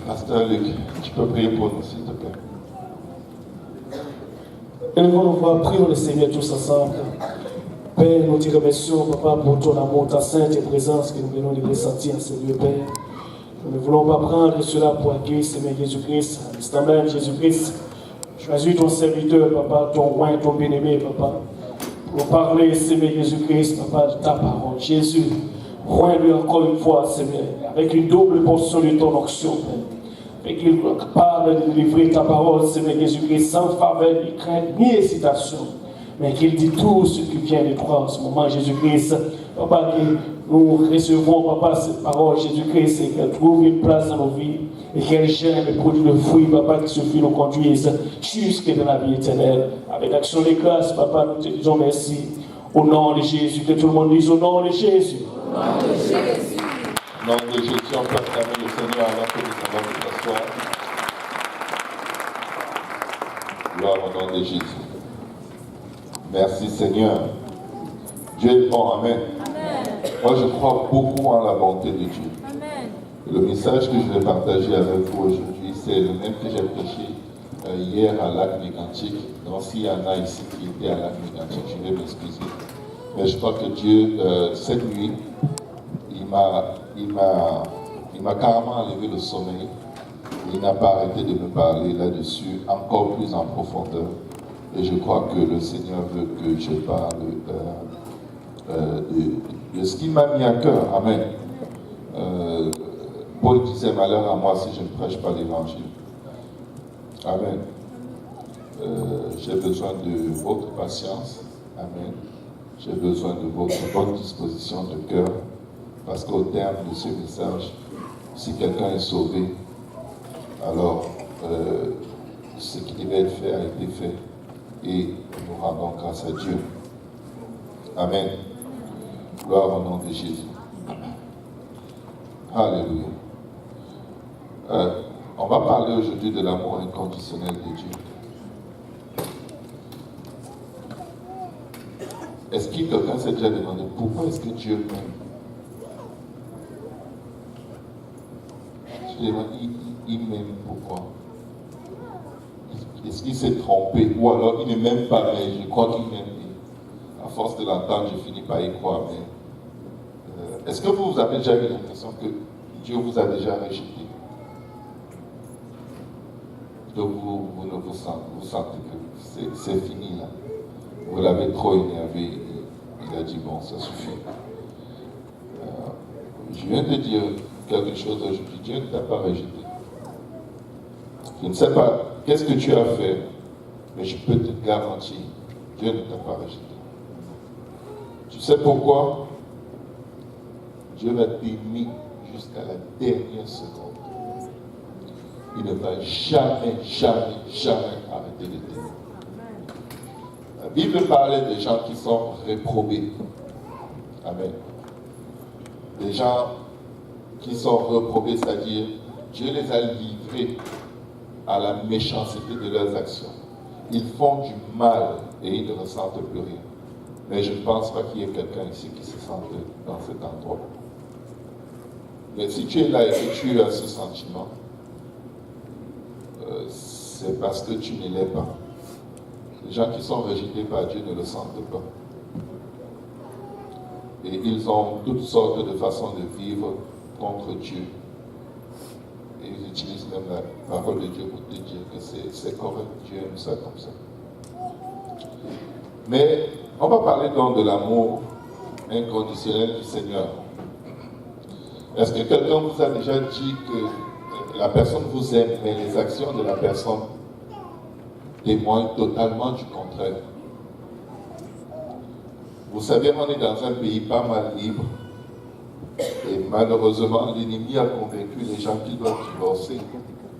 Pasteur Luc, tu peux prier pour nous, s'il te plaît. Élevons nos voix, prions le Seigneur tous ensemble. Père, nous te remercions, Papa, pour ton amour, ta sainte présence que nous venons de ressentir en ce lieu, Père. Nous ne voulons pas prendre cela pour accueillir, Seigneur Jésus-Christ. À l'instant même, Jésus-Christ, choisis ton serviteur, Papa, ton roi, ton bien-aimé, Papa, pour parler, Seigneur Jésus-Christ, Papa, de ta parole. Jésus, roi-lui encore une fois, Seigneur, avec une double portion de ton onction, Père. Et qu'il parle de livrer ta parole, Seigneur Jésus-Christ, sans faveur, ni crainte, ni hésitation. Mais qu'il dit tout ce qui vient de toi en ce moment, Jésus-Christ. Papa, que nous recevons, Papa, cette parole, Jésus-Christ, et qu'elle trouve une place dans nos vies, et qu'elle germe et produit le fruit, Papa, qui suffit nous conduise jusque dans la vie éternelle. Avec action de grâce, Papa, nous te disons merci. Au nom de Jésus, que tout le monde dise au nom de Jésus. Au nom de Jésus. Au nom de Jésus, on peut acclamer le Seigneur avant que nous allons nous asseoir. Gloire au nom de Jésus. Merci Seigneur. Dieu est bon, amen. Amen. Moi je crois beaucoup en la bonté de Dieu. Amen. Le message que je vais partager avec vous aujourd'hui, c'est le même que j'ai prêché hier à Lac Mégantic. Donc s'il y en a ici qui étaient à Lac Mégantic, je vais m'excuser. Mais je crois que Dieu, cette nuit, il m'a carrément enlevé le sommeil. Il n'a pas arrêté de me parler là-dessus, encore plus en profondeur. Et je crois que le Seigneur veut que je parle de ce qu'il m'a mis à cœur. Amen. Paul disait, malheur à moi si je ne prêche pas l'évangile. Amen. J'ai besoin de votre patience. Amen. J'ai besoin de votre bonne disposition de cœur. Parce qu'au terme de ce message, si quelqu'un est sauvé, alors ce qui devait être fait a été fait. Et nous rendons grâce à Dieu. Amen. Gloire au nom de Jésus. Alléluia. On va parler aujourd'hui de l'amour inconditionnel de Dieu. Est-ce que quelqu'un s'est déjà demandé pourquoi est-ce que Dieu m'aime? Je demande, il m'aime pourquoi? Est-ce qu'il s'est trompé? Ou alors il ne m'aime pas, mais je crois qu'il m'aime. À force de l'entendre, je finis par y croire. Mais est-ce que vous avez déjà eu l'impression que Dieu vous a déjà rejeté? Donc vous ne vous sentez que c'est fini là. Vous l'avez trop énervé. Il a dit bon, ça suffit. Je viens de dire quelque chose aujourd'hui. Dieu ne t'a pas rejeté. Je ne sais pas qu'est-ce que tu as fait, mais je peux te garantir, Dieu ne t'a pas rejeté. Tu sais pourquoi? Dieu va t'aimer jusqu'à la dernière seconde. Il ne va jamais, jamais, jamais arrêter de t'aimer. La Bible parlait des gens qui sont réprobés. Amen. Des gens qui sont réprobés, c'est-à-dire Dieu les a livrés à la méchanceté de leurs actions. Ils font du mal et ils ne ressentent plus rien. Mais je ne pense pas qu'il y ait quelqu'un ici qui se sente dans cet endroit. Mais si tu es là et que tu as ce sentiment, c'est parce que tu ne l'es pas. Les gens qui sont rejetés par Dieu ne le sentent pas. Et ils ont toutes sortes de façons de vivre contre Dieu. Et ils utilisent même la parole de Dieu pour te dire que c'est correct, Dieu aime ça comme ça. Mais on va parler donc de l'amour inconditionnel du Seigneur. Est-ce que quelqu'un vous a déjà dit que la personne vous aime, mais les actions de la personne témoignent totalement du contraire? Vous savez, on est dans un pays pas mal libre. Et malheureusement, l'ennemi a convaincu les gens qui doivent divorcer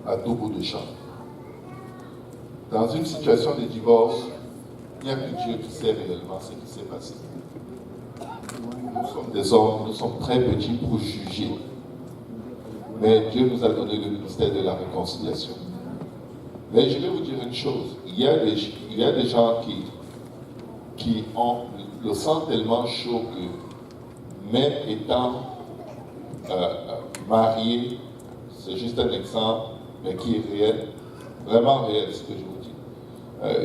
à tout bout de champ. Dans une situation de divorce, il n'y a que Dieu qui sait réellement ce qui s'est passé. Nous sommes des hommes, nous sommes très petits pour juger. Mais Dieu nous a donné le ministère de la réconciliation. Mais je vais vous dire une chose, il y a des gens qui ont le sang tellement chaud que même étant mariés, c'est juste un exemple, mais qui est réel, vraiment réel, ce que je vous dis.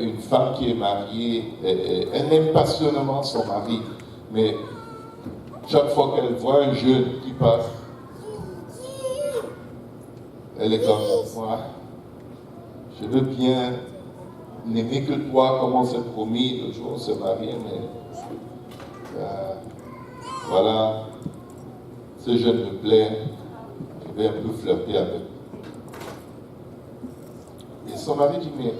Une femme qui est mariée, elle aime passionnément son mari, mais chaque fois qu'elle voit un jeune qui passe, elle est comme moi. Je veux bien n'aimer que toi, comme on s'est promis le jour où on se mariait, mais voilà, ce jeune me plaît, je vais un peu flirter avec. Et son mari dit, mais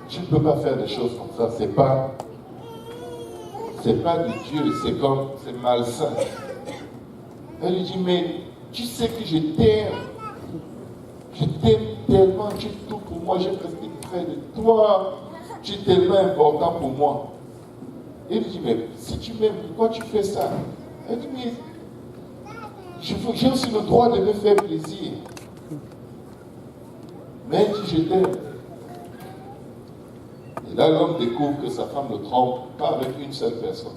tu ne peux pas faire des choses comme ça, c'est pas de Dieu, c'est malsain. Elle lui dit, mais tu sais que je t'aime tellement, tu es tout pour moi, je reste près de toi, tu es tellement important pour moi. Et il lui dit, mais si tu m'aimes, pourquoi tu fais ça? Elle dit, mais j'ai aussi le droit de me faire plaisir. Mais elle dit, je t'aime. Et là, l'homme découvre que sa femme le trompe, pas avec une seule personne,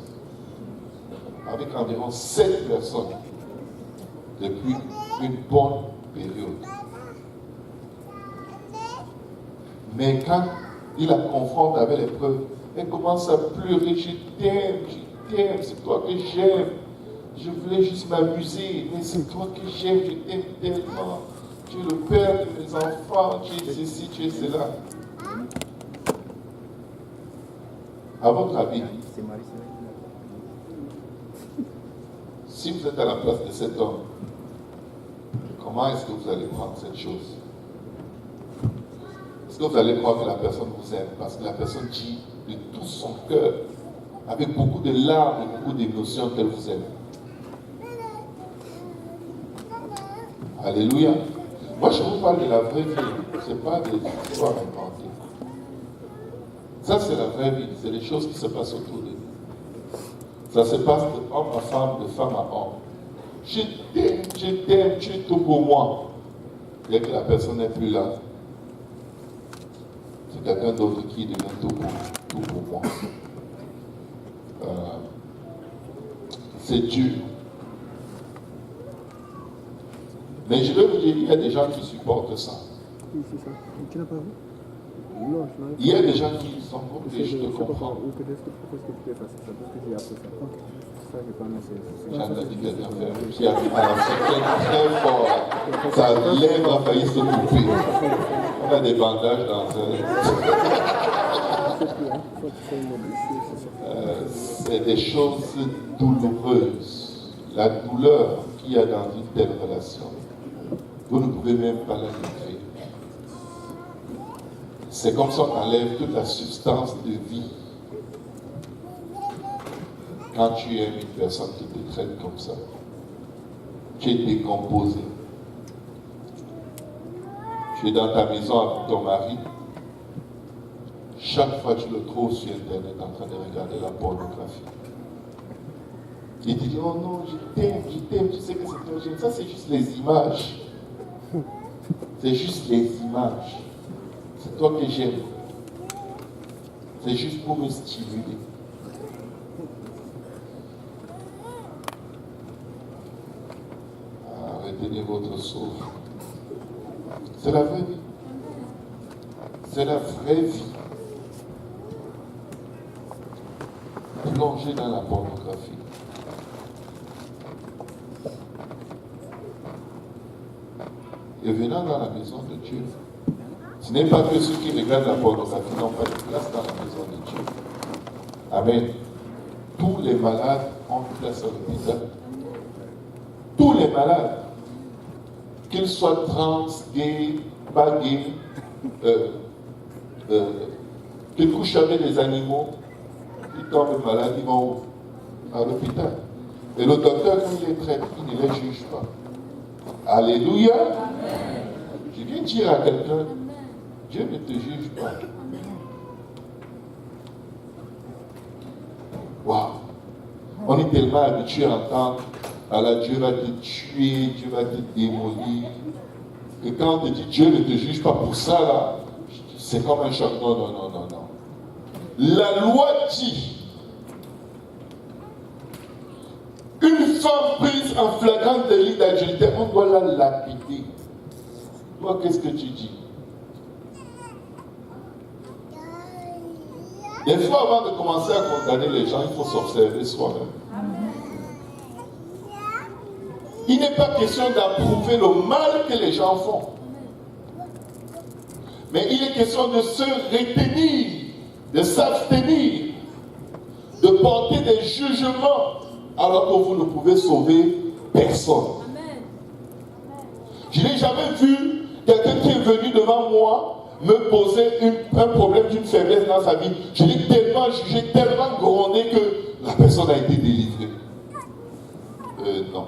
avec environ 7 personnes, depuis une bonne période. Mais quand il la confronte avec les preuves, elle commence à pleurer, je t'aime, c'est toi que j'aime. Je voulais juste m'amuser, mais c'est toi que j'aime, je t'aime tellement. Tu es le père de mes enfants, tu es ceci, tu es cela. À votre avis, si vous êtes à la place de cet homme, comment est-ce que vous allez prendre cette chose? Est-ce que vous allez croire que la personne vous aime? Parce que la personne dit de tout son cœur, avec beaucoup de larmes et beaucoup d'émotions, qu'elle vous aime. Alléluia. Moi, je vous parle de la vraie vie. Ce n'est pas des histoires inventées. Ça, c'est la vraie vie. C'est les choses qui se passent autour de nous. Ça se passe de homme à femme, de femme à homme. Je t'aime, tu es tout pour moi. Dès que la personne n'est plus là, c'est quelqu'un d'autre qui devient tout pour moi. C'est dur. Mais je vais vous dire, il y a des gens qui supportent ça. Oui, c'est ça. Tu n'as pas vu? Non, je n'en ai pas. Il y a des gens qui sont bons et je te comprends. Ou peut-être que tu proposes que tu fasses ça, parce que j'ai appris ça. Ok. Ça, je pense que c'est... J'ai entendu quelqu'un faire. Qui a c'est très fort. Sa lèvre a failli se couper. On a des bandages dans c'est des choses douloureuses. La douleur qu'il y a dans une telle relation, vous ne pouvez même pas la décrire. C'est comme ça qu'on enlève toute la substance de vie. Quand tu aimes une personne qui te traite comme ça, tu es décomposé. Tu es dans ta maison avec ton mari. Chaque fois tu le trouves sur Internet en train de regarder la pornographie. Il te dit, oh non, je t'aime, tu sais que c'est toi, j'aime. Ça, c'est juste les images. C'est juste les images. C'est toi que j'aime. C'est juste pour me stimuler. Retenez votre souffle. C'est la vraie vie. C'est la vraie vie. Plonger dans la pornographie. Et venant dans la maison de Dieu, ce n'est pas que ceux qui regardent la pornographie n'ont pas de place dans la maison de Dieu. Amen. Tous les malades ont une place à l'hôpital. Tous les malades, qu'ils soient trans, gays, pas gays, qu'ils couchent avec des animaux, ils tombent malades, ils vont à l'hôpital. Et le docteur, quand il les traite, il ne les juge pas. Alléluia. Amen. Je viens dire à quelqu'un, Dieu ne te juge pas. Waouh. On est tellement habitué à entendre, alors Dieu va te tuer, Dieu va te démolir. Que quand on te dit Dieu ne te juge pas pour ça, là, c'est comme un choc. Non, non, non, non, non. La loi dit, une femme prise en flagrant délit d'adultère, on doit la lapider. Toi, qu'est-ce que tu dis? Des fois, avant de commencer à condamner les gens, il faut s'observer soi-même. Il n'est pas question d'approuver le mal que les gens font. Mais il est question de se retenir, de s'abstenir, de porter des jugements, alors que vous ne pouvez sauver personne. Je n'ai jamais vu quelqu'un qui est venu devant moi me poser un problème d'une faiblesse dans sa vie. Je l'ai tellement jugé, tellement grondé que la personne a été délivrée. Non.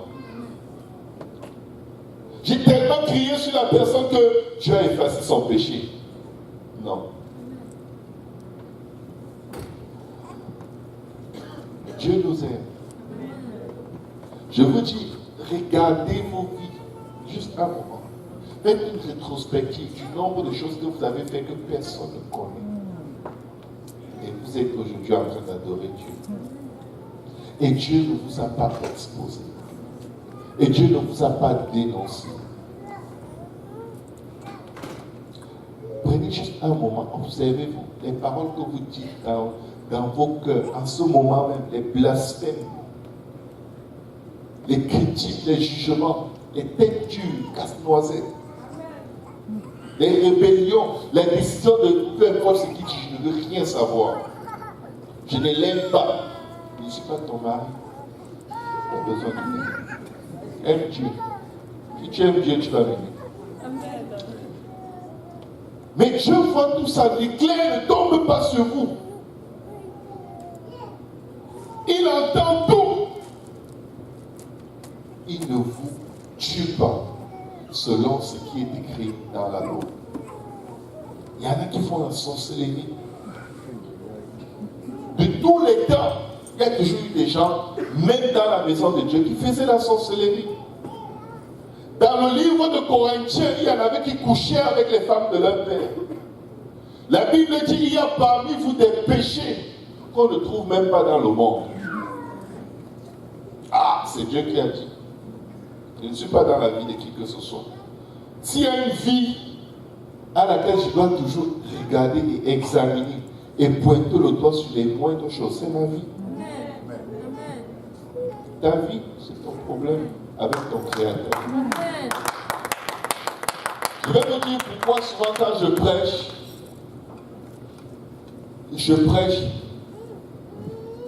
J'ai tellement crié sur la personne que Dieu a effacé son péché. Non. Dieu nous aime. Je vous dis, regardez vos vies, juste un moment. Faites une rétrospective du nombre de choses que vous avez fait que personne ne connaît. Et vous êtes aujourd'hui en train d'adorer Dieu. Et Dieu ne vous a pas exposé. Et Dieu ne vous a pas dénoncé. Prenez juste un moment, observez-vous les paroles que vous dites dans vos cœurs, en ce moment même, les blasphèmes, les critiques, les jugements, les têtes dures, casse-noisettes, les rébellions, les décisions de peu importe ce qui dit, je ne veux rien savoir. Je ne l'aime pas. Je ne suis pas ton mari. Tu as besoin de lui. Aime Dieu. Si tu aimes Dieu, tu vas venir. Mais Dieu voit tout ça, l'éclair ne tombe pas sur vous. Il entend tout. Il ne vous tue pas selon ce qui est écrit dans la loi. Il y en a qui font la sorcellerie. De tous les temps, il y a toujours eu des gens, même dans la maison de Dieu, qui faisaient la sorcellerie. Dans le livre de Corinthiens, il y en avait qui couchaient avec les femmes de leur père. La Bible dit qu'il y a parmi vous des péchés qu'on ne trouve même pas dans le monde. Ah, c'est Dieu qui a dit. Je ne suis pas dans la vie de qui que ce soit. S'il y a une vie à laquelle je dois toujours regarder et examiner et pointer le doigt sur les moindres choses, c'est ma vie. Ta vie, c'est ton problème avec ton Créateur. Je vais te dire pourquoi souvent quand je prêche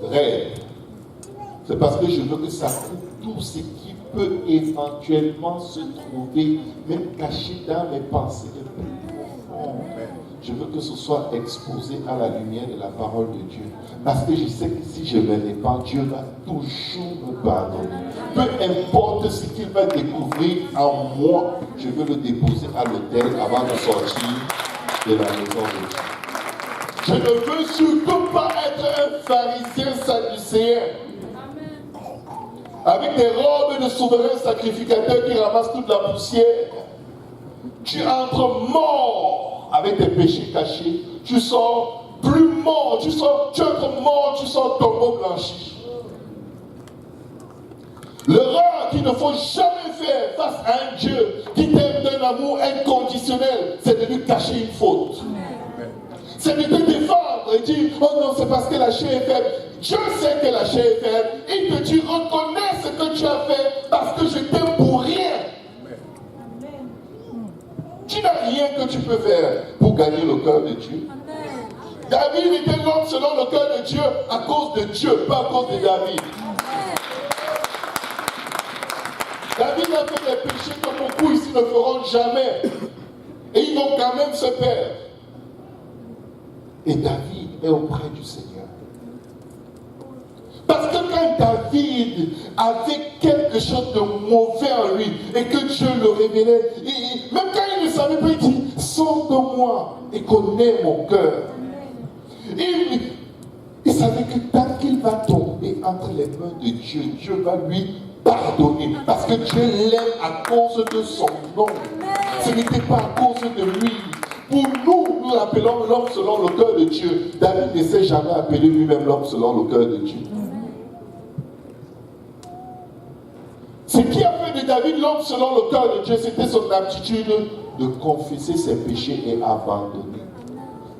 rêve. C'est parce que je veux que ça coupe tout ce qui peut éventuellement se trouver, même caché dans mes pensées les plus profondes. Je veux que ce soit exposé à la lumière de la parole de Dieu. Parce que je sais que si je me répands, Dieu va toujours me pardonner. Peu importe ce qu'il va découvrir en moi, je veux le déposer à l'autel avant de sortir de la maison de Dieu. Je ne veux surtout pas être un pharisien sadducéen. Avec des robes de souverain sacrificateur qui ramassent toute la poussière. Tu entres mort avec tes péchés cachés. Tu sors plus mort. Tu entres mort, tu sors tombeau blanchi. L'erreur qu'il ne faut jamais faire face à un Dieu qui t'aime d'un amour inconditionnel, c'est de lui cacher une faute. C'est de te défendre et dire, oh non, c'est parce que la chair est faible. Dieu sait que la chair est faible. Il te dit, reconnais ce que tu as fait parce que je t'aime pour rien. Tu n'as rien que tu peux faire pour gagner le cœur de Dieu. David était l'homme selon le cœur de Dieu à cause de Dieu, pas à cause de David. David a fait des péchés que beaucoup ici ne feront jamais. Et ils vont quand même se perdre. Et David est auprès du Seigneur. Parce que quand David avait quelque chose de mauvais en lui et que Dieu le révélait, même quand il ne savait pas, il dit, sors de moi et connais mon cœur. Il savait que tant qu'il va tomber entre les mains de Dieu, Dieu va lui pardonner. Parce que Dieu l'aime à cause de son nom. Ce n'était pas à cause de lui. Pour nous, nous l'appelons l'homme selon le cœur de Dieu. David ne s'est jamais appelé lui-même l'homme selon le cœur de Dieu. Ce qui a fait de David l'homme selon le cœur de Dieu, c'était son aptitude de confesser ses péchés et abandonner.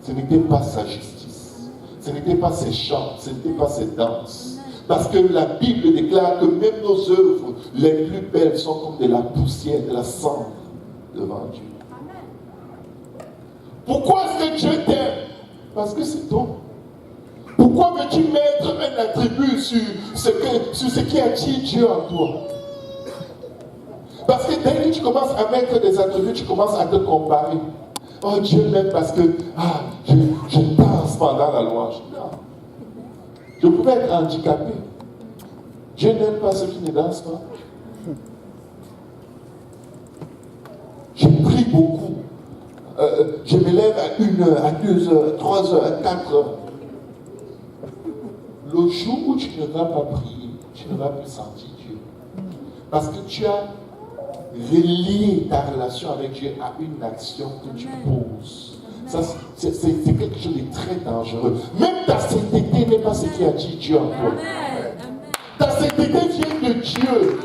Ce n'était pas sa justice. Ce n'était pas ses chants. Ce n'était pas ses danses. Parce que la Bible déclare que même nos œuvres les plus belles sont comme de la poussière, de la cendre devant Dieu. Pourquoi est-ce que Dieu t'aime? Parce que c'est toi. Pourquoi veux-tu mettre un attribut sur ce qui attire Dieu en toi? Parce que dès que tu commences à mettre des attributs, tu commences à te comparer. Oh, Dieu m'aime parce que je danse pendant la louange. Non. Je pouvais être handicapé. Dieu n'aime pas ceux qui ne dansent pas. Je prie beaucoup. Je me lève à 1 heure, à 2 heures, à 3 heures, à 4 heures. Le jour où tu ne vas pas prier, tu ne vas plus sentir Dieu. Parce que tu as relié ta relation avec Dieu à une action que tu poses. Ça, c'est quelque chose de très dangereux. Même ta sainteté n'est pas ce qui attire Dieu en toi. Ta sainteté vient de Dieu.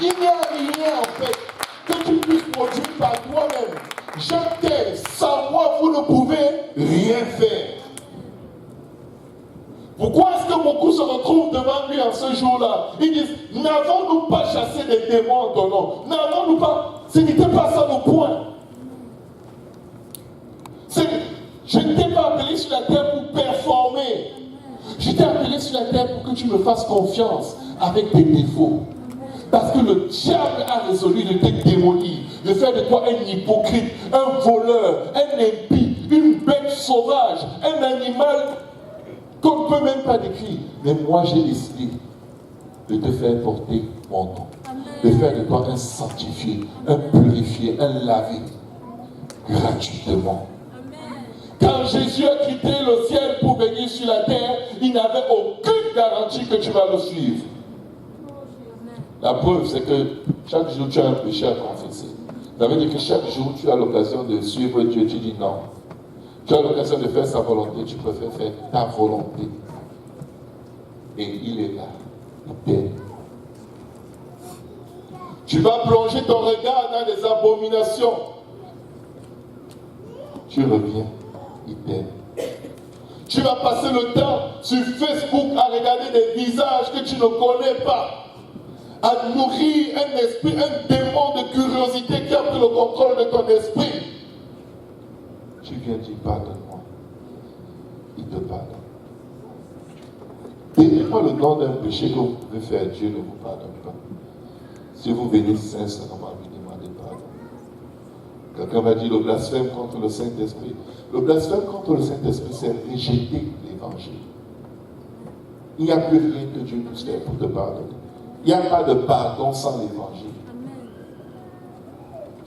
Il n'y a rien en fait que tu puisses produire par toi-même. Je t'aime, sans moi vous ne pouvez rien faire. Pourquoi est-ce que beaucoup se retrouvent devant lui en ce jour-là? Ils disent, n'avons-nous pas chassé les démons en ton nom? N'avons-nous pas? Ce n'était pas ça le point. Je ne t'ai pas appelé sur la terre pour performer. Je t'ai appelé sur la terre pour que tu me fasses confiance avec tes défauts. Parce que le diable a résolu de te démolir, de faire de toi un hypocrite, un voleur, un impie, une bête sauvage, un animal qu'on ne peut même pas décrire. Mais moi, j'ai décidé de te faire porter mon nom. De faire de toi un sanctifié, un purifié, un lavé, gratuitement. Quand Jésus a quitté le ciel pour venir sur la terre, il n'avait aucune garantie que tu vas le suivre. La preuve, c'est que chaque jour, tu as un péché à confesser. Ça veut dire que chaque jour, tu as l'occasion de suivre Dieu, tu dis non. Tu as l'occasion de faire sa volonté, tu préfères faire ta volonté. Et il est là, il t'aime. Tu vas plonger ton regard dans des abominations. Tu reviens, il t'aime. Tu vas passer le temps sur Facebook à regarder des visages que tu ne connais pas, à nourrir un esprit, un démon de curiosité qui a pris le contrôle de ton esprit. Tu viens dire pardonne-moi. Il te pardonne. Donnez-moi le nom d'un péché que vous pouvez faire, Dieu ne vous pardonne pas. Si vous venez sincèrement lui demander pardon. Quelqu'un m'a dit le blasphème contre le Saint-Esprit. Le blasphème contre le Saint-Esprit, c'est rejeter l'évangile. Il n'y a plus rien que Dieu puisse faire pour te pardonner. Il n'y a pas de pardon sans l'évangile.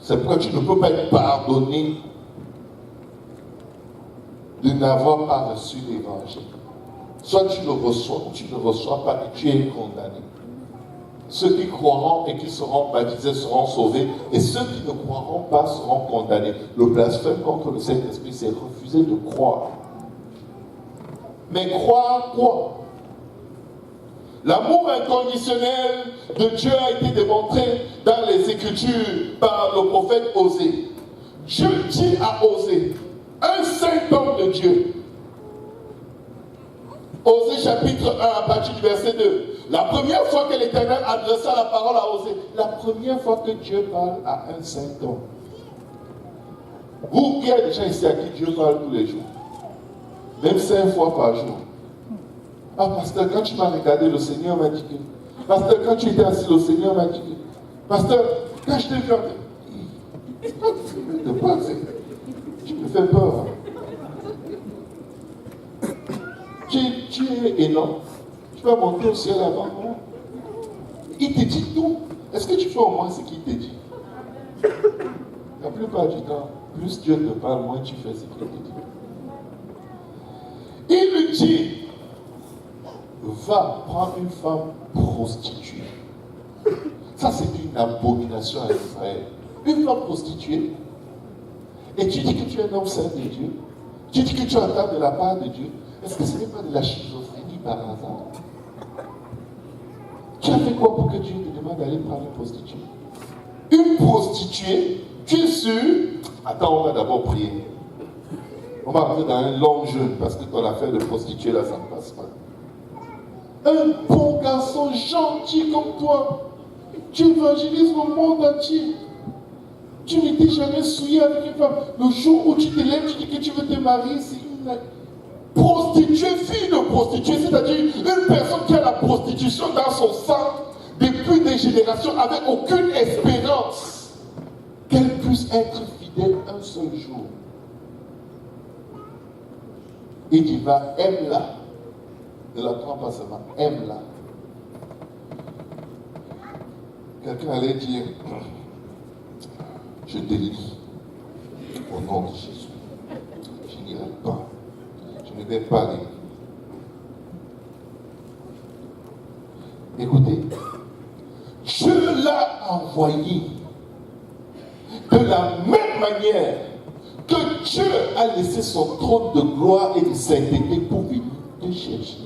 C'est pourquoi tu ne peux pas être pardonné de n'avoir pas reçu l'évangile. Soit tu le reçois ou tu ne le reçois pas et tu es condamné. Ceux qui croiront et qui seront baptisés seront sauvés, et ceux qui ne croiront pas seront condamnés. Le blasphème contre le Saint-Esprit, c'est refuser de croire. Mais croire quoi? L'amour inconditionnel de Dieu a été démontré dans les Écritures par le prophète Osée. Dieu dit à Osée, un saint homme de Dieu. Osée chapitre 1 à partir du verset 2. La première fois que l'Éternel adressa la parole à Osée, la première fois que Dieu parle à un saint homme. Vous, il y a des gens ici à qui Dieu parle tous les jours. Même 5 fois par jour. Ah, pasteur, quand tu m'as regardé, le Seigneur m'a dit que. Pasteur, quand tu étais assis, le Seigneur m'a dit que. Pasteur, quand je t'ai vu, de quoi c'est? Tu me fais peur. Tu es énorme. Tu vas monter au ciel avant moi. Il te dit tout. Est-ce que tu fais au moins ce qu'il te dit? La plupart du temps, plus Dieu te parle, moins tu fais ce qu'il te dit. Il lui dit, va prendre une femme prostituée. Ça, c'est une abomination à Israël. Une femme prostituée. Et tu dis que tu es un homme saint de Dieu. Tu dis que tu entends de la part de Dieu. Est-ce que ce n'est pas de la schizophrénie par hasard? Tu as fait quoi pour que Dieu te demande d'aller prendre une prostituée? Une prostituée Tu es sûr? Attends, on va d'abord prier. On va rentrer dans un long jeûne parce que ton affaire de prostituée là, ça ne passe pas. Un bon garçon gentil comme toi, tu évangélises le monde entier. Tu n'étais jamais souillé avec une femme. Le jour où tu te lèves, tu dis que tu veux te marier, c'est une prostituée, fille de prostituée, c'est-à-dire une personne qui a la prostitution dans son sang depuis des générations avec aucune espérance qu'elle puisse être fidèle un seul jour. Il dit, va, aime-la. Ne la prends pas seulement, aime-la. Quelqu'un allait dire, je te lis au nom de Jésus. Je n'irai pas. Je ne vais pas lire. Écoutez, Dieu l'a envoyé de la même manière que Dieu a laissé son trône de gloire et de sainteté pour venir te chercher.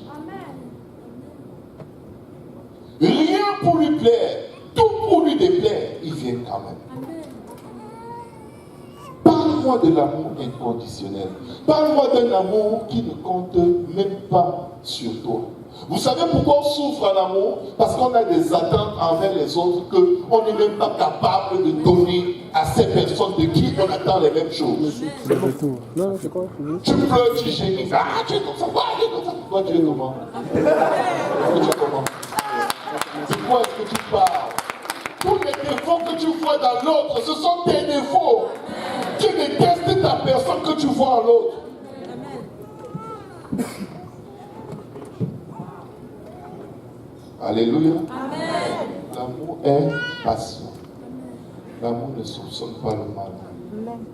Rien pour lui plaire, tout pour lui déplaire, il vient quand même. Parle-moi de l'amour inconditionnel. Parle-moi d'un amour qui ne compte même pas sur toi. Vous savez pourquoi on souffre en amour? Parce qu'on a des attentes envers les autres qu'on n'est même pas capable de donner à ces personnes de qui on attend les mêmes choses. Non, c'est quoi? Tu pleures, tu gémis. Ah, tu es comme ça, tu es comme ça. Toi, tu es comment? Tu es comment? De quoi est-ce que tu parles? Tous les défauts que tu vois dans l'autre, ce sont tes défauts. Tu détestes ta personne que tu vois en l'autre. Alléluia. Amen. L'amour est patient. L'amour ne soupçonne pas le mal. Amen.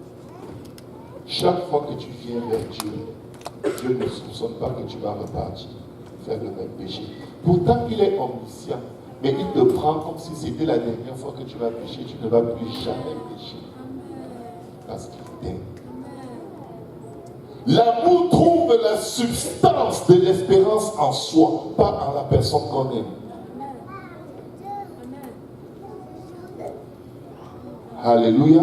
Chaque fois que tu viens vers Dieu, Dieu ne soupçonne pas que tu vas repartir, faire le même péché. Pourtant, il est omniscient. Mais il te prend comme si c'était la dernière fois que tu vas pécher. Tu ne vas plus jamais pécher. Parce qu'il t'aime. L'amour trouve la substance de l'espérance en soi, pas en la personne qu'on aime. Alléluia.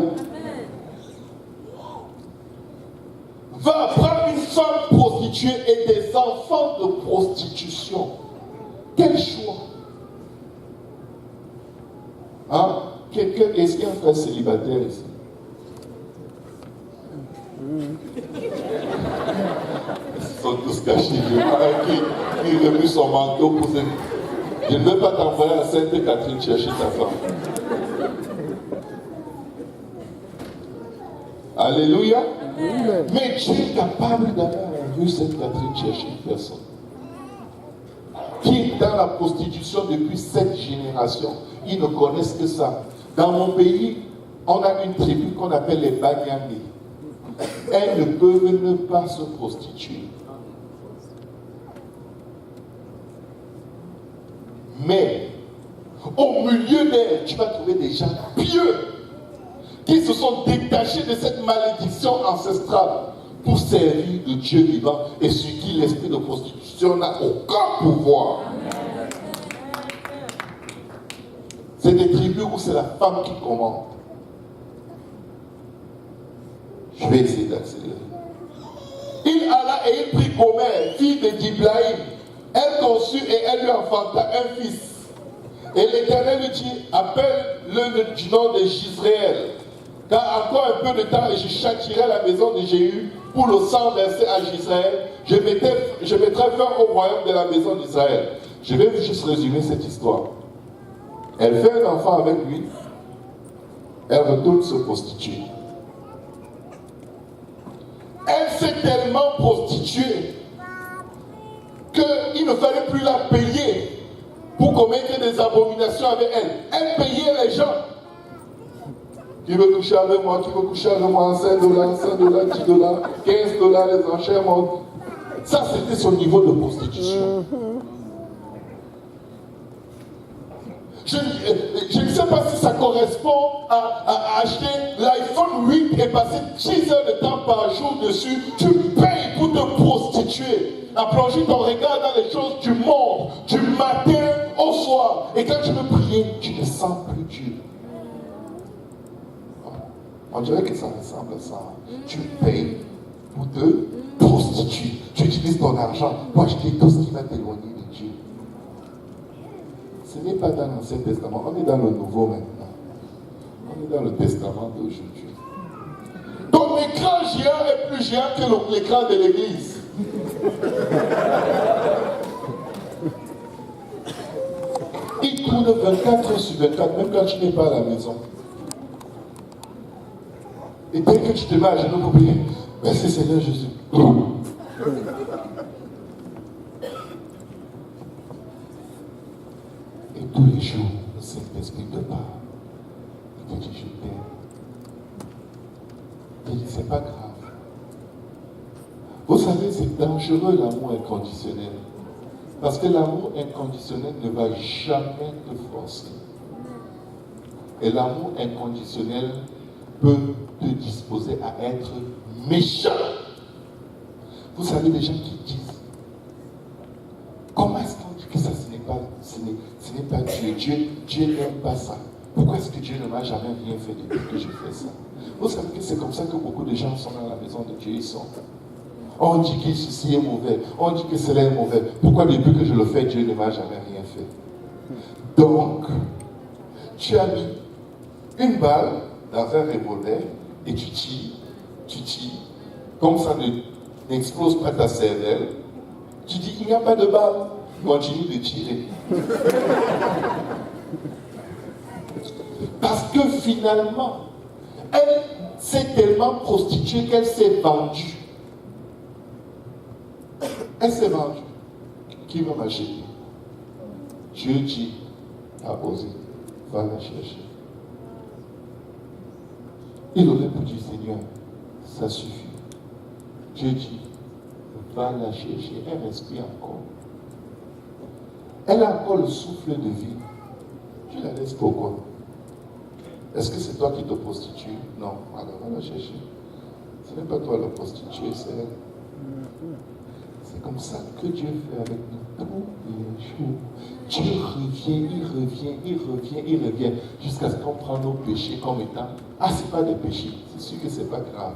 Va prendre une femme prostituée et des enfants de prostitution. Quel choix? Hein? Quelqu'un, est-ce qu'il y a un frère célibataire ici? Ils sont tous cachés. Qui remue son manteau pour se... Je ne veux pas t'envoyer à Sainte-Catherine chercher ta femme. Alléluia. Mais Dieu est capable d'aller à la rue Sainte-Catherine chercher une personne qui est dans la prostitution depuis 7 générations. Ils ne connaissent que ça. Dans mon pays, on a une tribu qu'on appelle les Banyangé. Elles ne peuvent ne pas se prostituer. Mais, au milieu d'elles, tu vas trouver des gens pieux qui se sont détachés de cette malédiction ancestrale pour servir de Dieu vivant et sur qui l'esprit de prostitution n'a aucun pouvoir. C'est des tribus où c'est la femme qui commande. Je vais essayer d'accélérer. Il alla et il prit Gomer, fille de Diblaïm. Elle conçut et elle lui enfanta un fils. Et l'Éternel lui dit, appelle-le du nom de Jisraël. Car encore un peu de temps et je châtirai la maison de Jéhu pour le sang versé à Jisraël. Je mettrai fin au royaume de la maison d'Israël. Je vais juste résumer cette histoire. Elle fait un enfant avec lui. Elle retourne se prostituer. Elle s'est tellement prostituée qu'il ne fallait plus la payer pour commettre des abominations avec elle. Elle payait les gens. Qui veut coucher avec moi, qui veut coucher avec moi, 5 $, 5 $, 10 $, 15 $, les enchères montent. Ça, c'était son niveau de prostitution. Je ne sais pas si ça correspond à acheter l'iPhone 8 et passer 10 heures de temps par jour dessus. Tu payes pour te prostituer, à plonger ton regard dans les choses du monde, du matin au soir. Et quand tu veux prier, tu ne sens plus Dieu. On dirait que ça ressemble à ça. Tu payes pour te prostituer. Tu utilises ton argent pour acheter tout ce qui va t'éloigner de Dieu. Ce n'est pas dans l'Ancien Testament. On est dans le Nouveau maintenant. On est dans le Testament d'aujourd'hui. Ton écran géant est plus géant que l'écran de l'église. Il tourne 24 heures sur 24, même quand tu n'es pas à la maison. Et dès que tu te mets à genoux pour prier, merci Seigneur Jésus. Et tous les jours, le Saint-Esprit te parle. Il te dit, je t'aime. Il dit, c'est pas grave. Vous savez, c'est dangereux l'amour inconditionnel. Parce que l'amour inconditionnel ne va jamais te forcer. Et l'amour inconditionnel peut te disposer à être méchant. Vous savez, les gens qui disent, comment est-ce qu'on dit que ça, ce n'est pas Dieu. Dieu n'aime pas ça. Pourquoi est-ce que Dieu ne m'a jamais rien fait depuis que je fais ça? Vous savez que c'est comme ça que beaucoup de gens sont dans la maison de Dieu. Ils sont. On dit que ceci est mauvais. On dit que cela est mauvais. Pourquoi depuis que je le fais, Dieu ne m'a jamais rien fait? Donc, tu as mis une balle dans un revolver et tu tires. Comme ça n'explose pas ta cervelle. Tu dis, il n'y a pas de balle. Continue de tirer. Parce que finalement, elle s'est tellement prostituée qu'elle s'est vendue. Elle s'est vendue. Qui va m'acheter? Dieu dit à Osée, va la chercher. Il aurait pu dire, Seigneur, ça suffit. Dieu dit, va la chercher. Elle respire encore. Elle a encore le souffle de vie. Tu la laisses pourquoi? Est-ce que c'est toi qui te prostitues? Non. Alors, va la chercher. Ce n'est pas toi la prostituée, c'est elle. C'est comme ça que Dieu fait avec nous tous les jours. Dieu revient, jusqu'à ce qu'on prenne nos péchés comme étant, c'est pas des péchés, c'est sûr que c'est pas grave.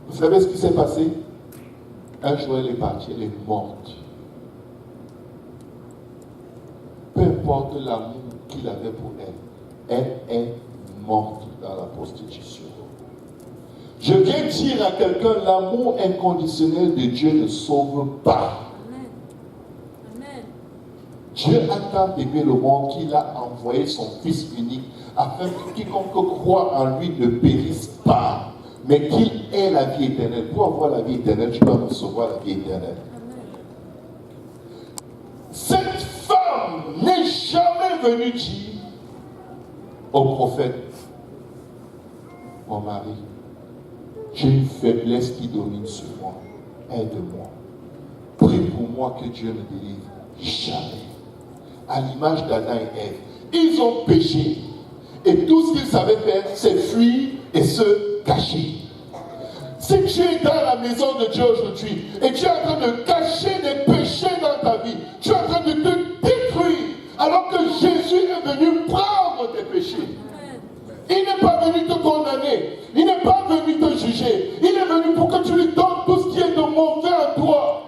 Vous savez ce qui s'est passé? Un jour elle est partie, elle est morte. Peu importe l'amour qu'il avait pour elle, elle est morte dans la prostitution. Je viens dire à quelqu'un, l'amour inconditionnel de Dieu ne sauve pas. Amen. Dieu a tant aimé le monde qu'il a envoyé son Fils unique afin que quiconque croit en lui ne périsse pas, mais qu'il ait la vie éternelle. Pour avoir la vie éternelle, tu dois recevoir la vie éternelle. Amen. Cette femme n'est jamais venue dire au prophète, mon mari, j'ai une faiblesse qui domine sur moi. Aide-moi. Prie pour moi que Dieu me délivre. Jamais. À l'image d'Adam et Ève. Ils ont péché. Et tout ce qu'ils savaient faire, c'est fuir et se cacher. Si tu es dans la maison de Dieu aujourd'hui et tu es en train de cacher des péchés dans ta vie, tu es en train de te détruire alors que Jésus est venu prendre tes péchés. Il n'est pas venu te condamner. Il n'est pas venu te juger. Il est venu pour que tu lui donnes tout ce qui est de mauvais en toi.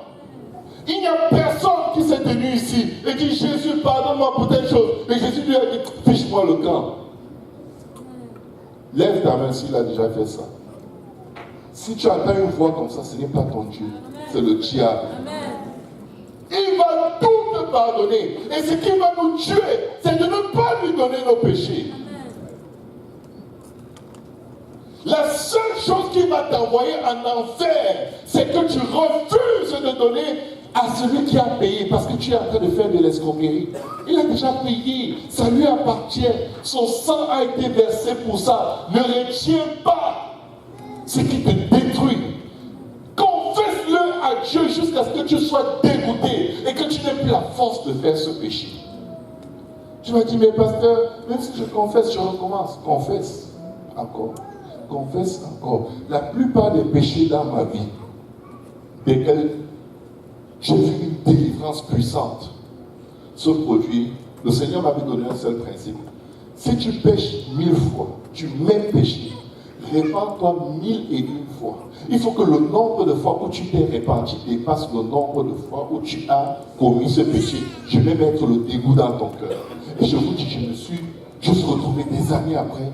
Il n'y a personne qui s'est tenu ici et dit, Jésus, pardonne-moi pour telle chose. Et Jésus lui a dit, fiche-moi le camp. Lève ta main s'il a déjà fait ça. Si tu entends une voix comme ça, ce n'est pas ton Dieu. C'est le diable. Il va tout te pardonner. Et ce qui va nous tuer, c'est de ne pas lui donner nos péchés. La seule chose qui va t'envoyer en enfer, c'est que tu refuses de donner à celui qui a payé, parce que tu es en train de faire de l'escroquerie. Il a déjà payé, ça lui appartient. Son sang a été versé pour ça. Ne retiens pas ce qui te détruit. Confesse-le à Dieu jusqu'à ce que tu sois dégoûté et que tu n'aies plus la force de faire ce péché. Tu m'as dit, mais pasteur, même si je confesse, je recommence. Confesse encore. Confesse encore. La plupart des péchés dans ma vie, desquels j'ai vu une délivrance puissante se produire, le Seigneur m'avait donné un seul principe. Si tu pêches 1000 fois, tu m'aimes péché, répands-toi 1001 fois. Il faut que le nombre de fois où tu t'es répandu dépasse le nombre de fois où tu as commis ce péché. Je vais mettre le dégoût dans ton cœur. Et je vous dis, je me suis juste retrouvé des années après.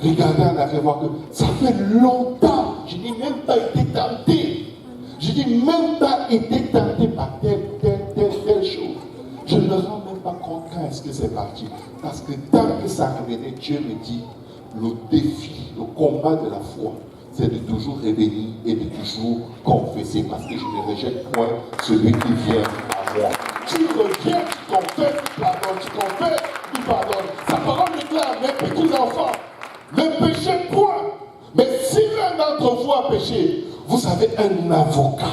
Regardez en arrière, voir que ça fait longtemps. Je n'ai même pas été tenté. Je n'ai même pas été tenté par telle chose. Je ne me rends même pas compte quand est-ce que c'est parti. Parce que tant que ça revenait, Dieu me dit, le défi, le combat de la foi, c'est de toujours revenir et de toujours confesser. Parce que je ne rejette point celui qui vient à moi. Tu reviens, tu confesses, tu pardonnes, tu confesses, tu pardonnes. Sa parole déclare, mes petits enfants, ne péchez point. Mais si l'un d'entre vous a péché, vous avez un avocat.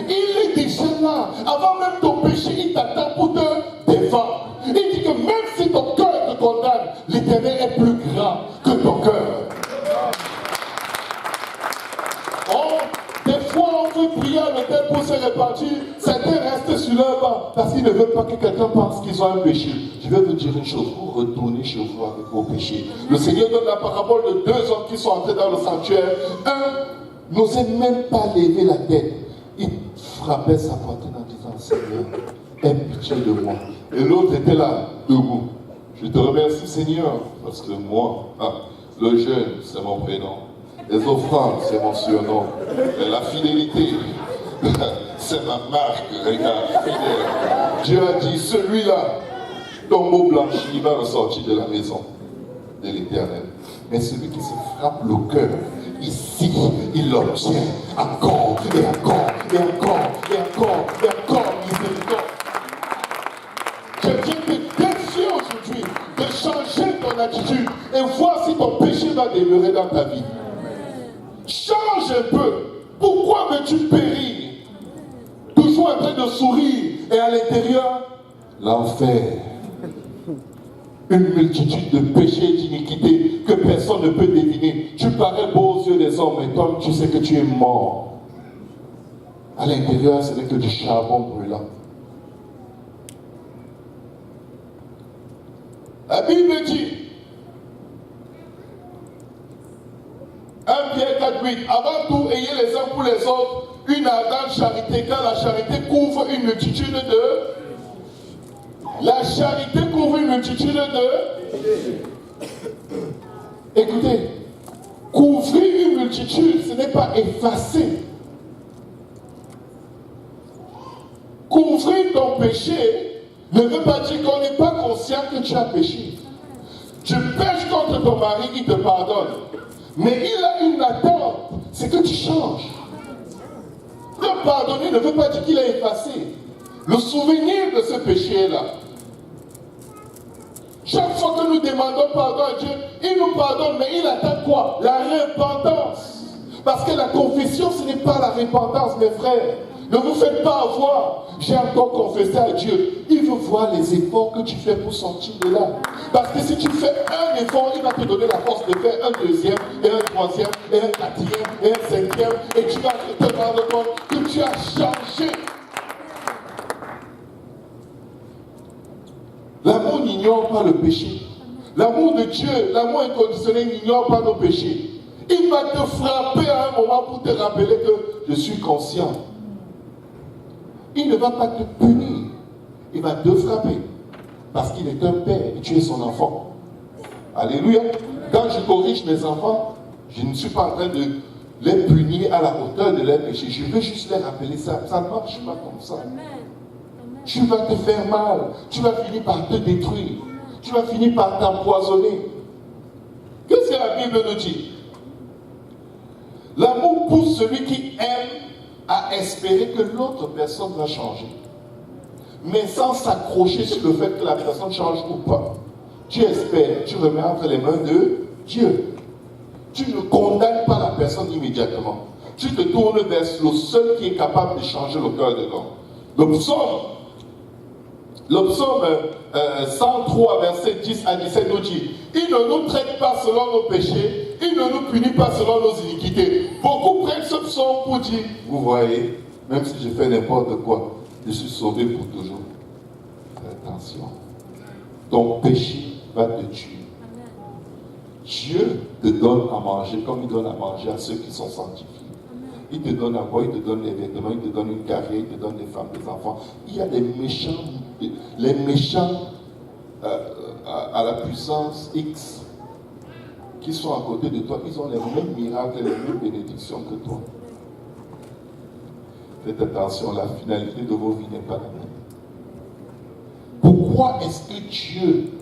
Il est déjà là. Avant même ton péché, il t'attend pour te défendre. Il dit que même si ton cœur te condamne, l'Éternel est plus grand que ton cœur. Oh, des fois on veut prier à l'autel pour se répartir. Certains restent sur leur banc parce qu'ils ne veulent pas que quelqu'un pense qu'ils ont un péché. Je vais vous dire une chose, vous retournez chez vous avec vos péchés. Le Seigneur donne la parabole de 2 hommes qui sont entrés dans le sanctuaire. Un n'osait même pas lever la tête. Il frappait sa poitrine en disant, Seigneur, aie pitié de moi. Et l'autre était là, debout. Je te remercie, Seigneur, parce que moi, le jeûne, c'est mon prénom. Les offrandes, c'est mon surnom. Et la fidélité, c'est ma marque. Regarde, fidèle. Dieu a dit, celui-là, ton mot blanchi, il va ressortir de la maison de l'Éternel. Mais celui qui se frappe le cœur, ici, il l'obtient encore et encore et encore et encore et encore miséricorde. Je viens te défier aujourd'hui de changer ton attitude et voir si ton péché va demeurer dans ta vie. Change un peu. Pourquoi veux-tu périr? Toujours en train de sourire et à l'intérieur, l'enfer. Une multitude de péchés et d'iniquités que personne ne peut deviner. Tu parais beau aux yeux des hommes, mais toi, tu sais que tu es mort. À l'intérieur, ce n'est que du charbon brûlant. La Bible dit, 1 Pierre 4, 8, avant tout, ayez les uns pour les autres une ardente charité, car la charité couvre une multitude de... La charité couvre une multitude de... Écoutez, couvrir une multitude, ce n'est pas effacer. Couvrir ton péché ne veut pas dire qu'on n'est pas conscient que tu as péché. Tu pêches contre ton mari, il te pardonne. Mais il a une attente, c'est que tu changes. Le pardonner ne veut pas dire qu'il a effacé. Le souvenir de ce péché-là. Chaque fois que nous demandons pardon à Dieu, il nous pardonne, mais il attend quoi? La repentance. Parce que la confession, ce n'est pas la repentance, mes frères. Ne vous faites pas avoir. J'ai encore confessé à Dieu. Il veut voir les efforts que tu fais pour sortir de là. Parce que si tu fais un effort, il va te donner la force de faire un deuxième, et un troisième, et un quatrième, et un cinquième. Et tu vas te rendre compte que tu as changé. L'amour n'ignore pas le péché. L'amour de Dieu, l'amour inconditionnel n'ignore pas nos péchés. Il va te frapper à un moment pour te rappeler que je suis conscient. Il ne va pas te punir. Il va te frapper. Parce qu'il est un père et tu es son enfant. Alléluia. Quand je corrige mes enfants, je ne suis pas en train de les punir à la hauteur de leurs péchés. Je veux juste les rappeler ça. Ça ne marche pas comme ça. Tu vas te faire mal. Tu vas finir par te détruire. Tu vas finir par t'empoisonner. Qu'est-ce que la Bible nous dit? L'amour pousse celui qui aime à espérer que l'autre personne va changer. Mais sans s'accrocher sur le fait que la personne change ou pas. Tu espères, tu remets entre les mains de Dieu. Tu ne condamnes pas la personne immédiatement. Tu te tournes vers le seul qui est capable de changer le cœur de l'homme. Le psaume 103, verset 10 à 17 nous dit, il ne nous traite pas selon nos péchés, il ne nous punit pas selon nos iniquités. Beaucoup prennent ce psaume pour dire, vous voyez, même si je fais n'importe quoi, je suis sauvé pour toujours. Attention, ton péché va te tuer. Dieu te donne à manger comme il donne à manger à ceux qui sont sanctifiés. Il te donne à boire, il te donne les vêtements, il te donne une carrière, il te donne des femmes, des enfants. Il y a des méchants, les méchants à la puissance X qui sont à côté de toi, ils ont les mêmes miracles, les mêmes bénédictions que toi. Faites attention, la finalité de vos vies n'est pas la même. Pourquoi est-ce que Dieu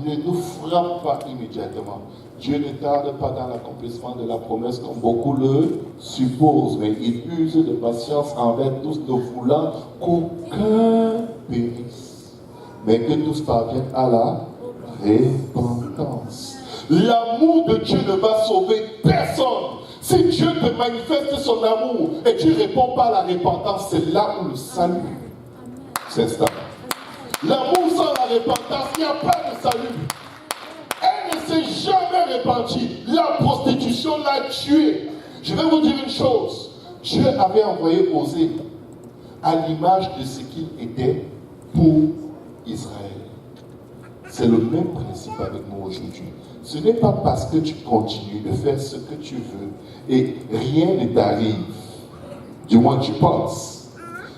ne nous frappe pas immédiatement? Dieu ne tarde pas dans l'accomplissement de la promesse comme beaucoup le supposent, mais il use de patience envers tous, ne voulant qu'aucun périsse, mais que tous parviennent à la repentance. L'amour de Dieu ne va sauver personne. Si Dieu te manifeste son amour et tu ne réponds pas à la repentance, c'est là où le salut s'installe. L'amour sans la repentance, il n'y a pas de salut. Elle ne s'est jamais repentie. La prostitution l'a tuée. Je vais vous dire une chose. Dieu avait envoyé Osée à l'image de ce qu'il était pour Israël. C'est le même principe avec nous aujourd'hui. Ce n'est pas parce que tu continues de faire ce que tu veux et rien ne t'arrive. Du moins tu penses.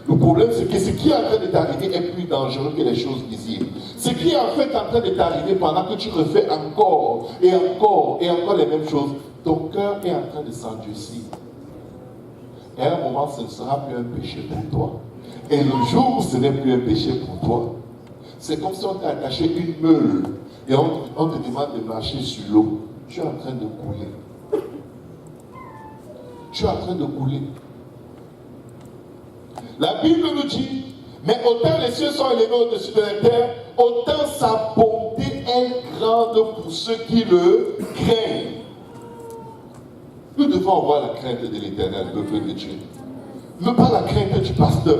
Le problème, c'est que ce qui est en train de t'arriver est plus dangereux que les choses visibles. Ce qui est en fait en train de t'arriver pendant que tu refais encore et encore et encore les mêmes choses, ton cœur est en train de s'endurcir. Et à un moment, ce ne sera plus un péché pour toi. Et le jour où ce n'est plus un péché pour toi, c'est comme si on t'a attaché une meule et on te demande de marcher sur l'eau. Tu es en train de couler. Tu es en train de couler. La Bible nous dit, mais autant les cieux sont élevés au-dessus de la terre, autant sa bonté est grande pour ceux qui le craignent. Nous devons avoir la crainte de l'Éternel, peuple de Dieu. Ne pas la crainte du pasteur.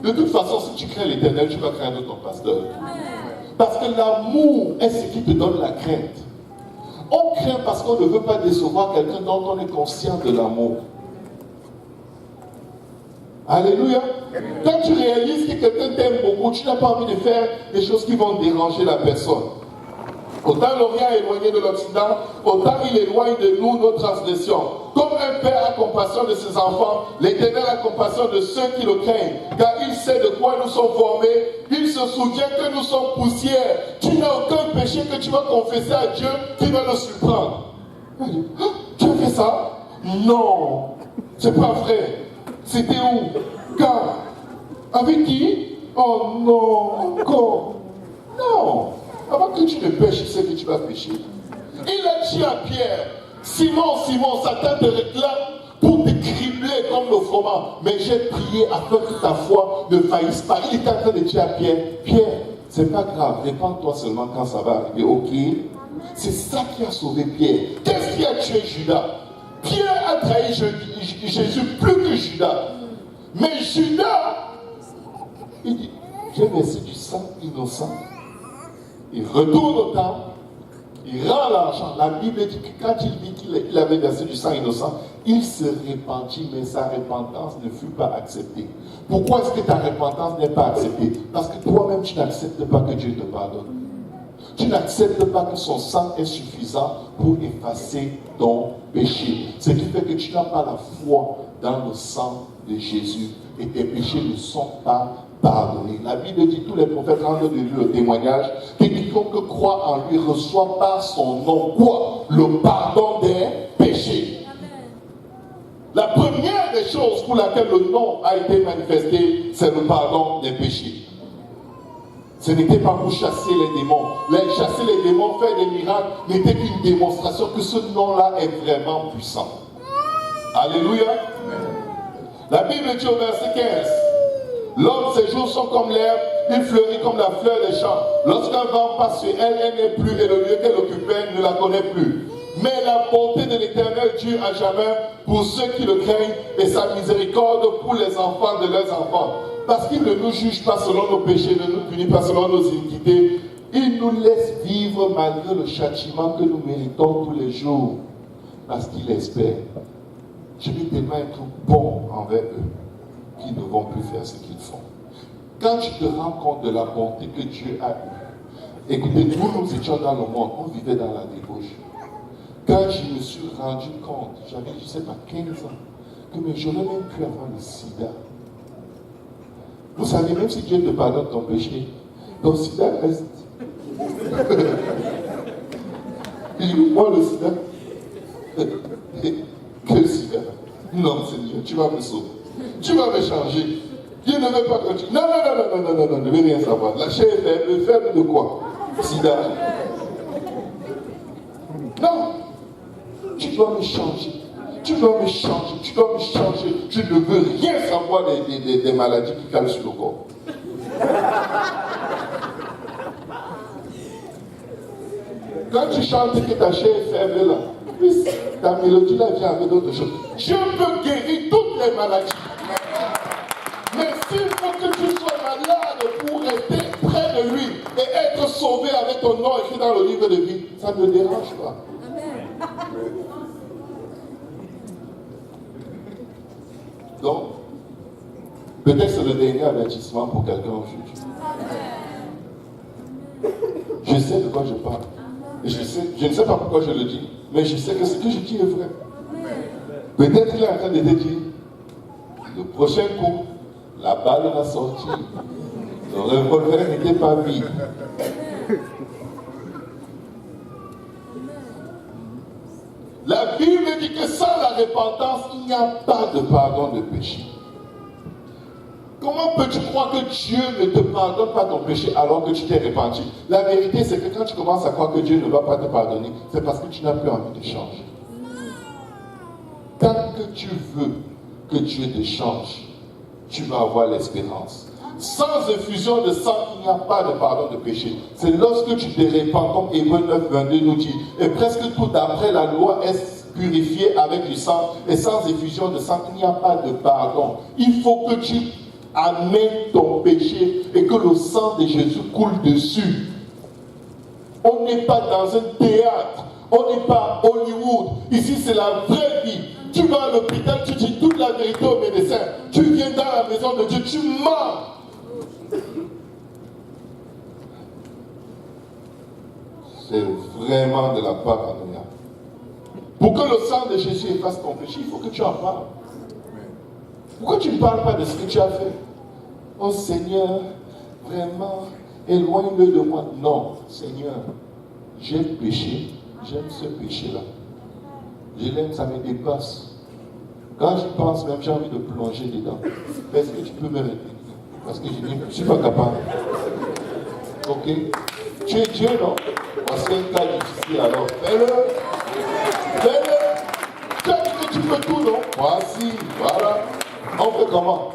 De toute façon, si tu crains l'Éternel, tu vas craindre ton pasteur. Parce que l'amour est ce qui te donne la crainte. On craint parce qu'on ne veut pas décevoir quelqu'un dont on est conscient de l'amour. Alléluia. Quand tu réalises que quelqu'un t'aime beaucoup, tu n'as pas envie de faire des choses qui vont déranger la personne. Autant l'Orient est éloigné de l'Occident, autant il éloigne de nous nos transgressions. Comme un père a compassion de ses enfants, l'Éternel a compassion de ceux qui le craignent. Car il sait de quoi nous sommes formés, il se souvient que nous sommes poussière. Tu n'as aucun péché que tu vas confesser à Dieu qui va le surprendre. Tu as fait ça? Non, c'est pas vrai. C'était où? Quand? Avec qui? Oh non, encore. Non. Avant que tu ne pêches, il sait que tu vas pêcher. Il a dit à Pierre, Simon, Simon, Satan te réclame pour te cribler comme le froment. Mais j'ai prié afin que ta foi ne faillisse pas. Il est en train de dire à Pierre, Pierre, c'est pas grave, répands-toi seulement quand ça va arriver, ok? C'est ça qui a sauvé Pierre. Qu'est-ce qui a tué Judas? Pierre a trahi Jésus plus que Judas. Mais Judas, il dit, j'ai versé du sang innocent. Il retourne au temple, il rend l'argent. La Bible dit que quand il dit qu'il avait versé du sang innocent, il se repentit, mais sa repentance ne fut pas acceptée. Pourquoi est-ce que ta repentance n'est pas acceptée? Parce que toi-même, tu n'acceptes pas que Dieu te pardonne. Tu n'acceptes pas que son sang est suffisant pour effacer ton péché. Ce qui fait que tu n'as pas la foi dans le sang de Jésus et tes péchés ne sont pas pardonnés. La Bible dit, tous les prophètes rendent de lui le témoignage que quiconque croit en lui reçoit par son nom quoi? Le pardon des péchés. La première des choses pour laquelle le nom a été manifesté, c'est le pardon des péchés. Ce n'était pas pour chasser les démons. Chasser les démons, faire des miracles, n'était qu'une démonstration que ce nom-là est vraiment puissant. Alléluia. La Bible dit au verset 15, l'homme, ses jours sont comme l'herbe, il fleurit comme la fleur des champs. Lorsqu'un vent passe sur elle, elle n'est plus et le lieu qu'elle occupait ne la connaît plus. Mais la bonté de l'Éternel dure à jamais pour ceux qui le craignent et sa miséricorde pour les enfants de leurs enfants. Parce qu'il ne nous juge pas selon nos péchés, ne nous punit pas selon nos iniquités. Il nous laisse vivre malgré le châtiment que nous méritons tous les jours. Parce qu'il espère. Je vais tellement être bon envers eux qu'ils ne vont plus faire ce qu'ils font. Quand tu te rends compte de la bonté que Dieu a eue, écoutez, nous étions dans le monde, on vivait dans la débauche. Quand je me suis rendu compte, j'avais, je ne sais pas, 15 ans, que mais j'aurais même pu avoir le sida. Vous savez, même si Dieu te pardonne ton péché, ton sida reste. Moi, le sida, quel sida? Non, Seigneur, tu vas me sauver. Tu vas me changer. Dieu ne veut pas que tu... Non, ne veux rien savoir. La chair est faible de quoi? Sida. Non. Tu dois me changer. Tu dois me changer. Tu dois me changer. Je ne veux rien savoir des maladies qui calent sur le corps. Quand tu chantes que ta chair est faible là, ta mélodie là vient avec d'autres choses. Je peux guérir toutes les maladies. Mais s'il faut que tu sois malade pour rester près de lui et être sauvé avec ton nom écrit dans le livre de vie, ça ne me dérange pas. Donc, peut-être c'est le dernier avertissement pour quelqu'un aujourd'hui. Je sais de quoi je parle. Et je ne sais pas pourquoi je le dis, mais je sais que ce que je dis est vrai. Peut-être qu'il est en train de te dire, le prochain coup, la balle va sortir. Le revolver n'était pas vide. La Bible dit que sans la repentance, il n'y a pas de pardon de péché. Comment peux-tu croire que Dieu ne te pardonne pas ton péché alors que tu t'es repenti? La vérité, c'est que quand tu commences à croire que Dieu ne va pas te pardonner, c'est parce que tu n'as plus envie de changer. Tant que tu veux que Dieu te change, tu vas avoir l'espérance. Sans effusion de sang, il n'y a pas de pardon de péché. C'est lorsque tu te répands, comme Hébreux 9, 22 nous dit, et presque tout après la loi est purifié avec du sang, et sans effusion de sang, il n'y a pas de pardon. Il faut que tu amènes ton péché et que le sang de Jésus coule dessus. On n'est pas dans un théâtre, on n'est pas à Hollywood. Ici, c'est la vraie vie. Tu vas à l'hôpital, tu dis toute la vérité au médecin. Tu viens dans la maison de Dieu, tu mens. C'est vraiment de la paranoïa. Pour que le sang de Jésus efface ton péché, il faut que tu en parles. Pourquoi tu ne parles pas de ce que tu as fait? Oh Seigneur, vraiment, éloigne-le de moi. Non, Seigneur, j'ai péché, j'aime ce péché-là. Je l'aime, ça me dépasse. Quand j'y pense même, j'ai envie de plonger dedans. Est-ce que tu peux me répéter? Parce que je ne suis pas capable. Ok? Tu es Dieu, non? Voici un cas difficile alors. Fais-le! Fais-le! Tu as dit que tu peux tout, non? Voici, voilà. On fait comment?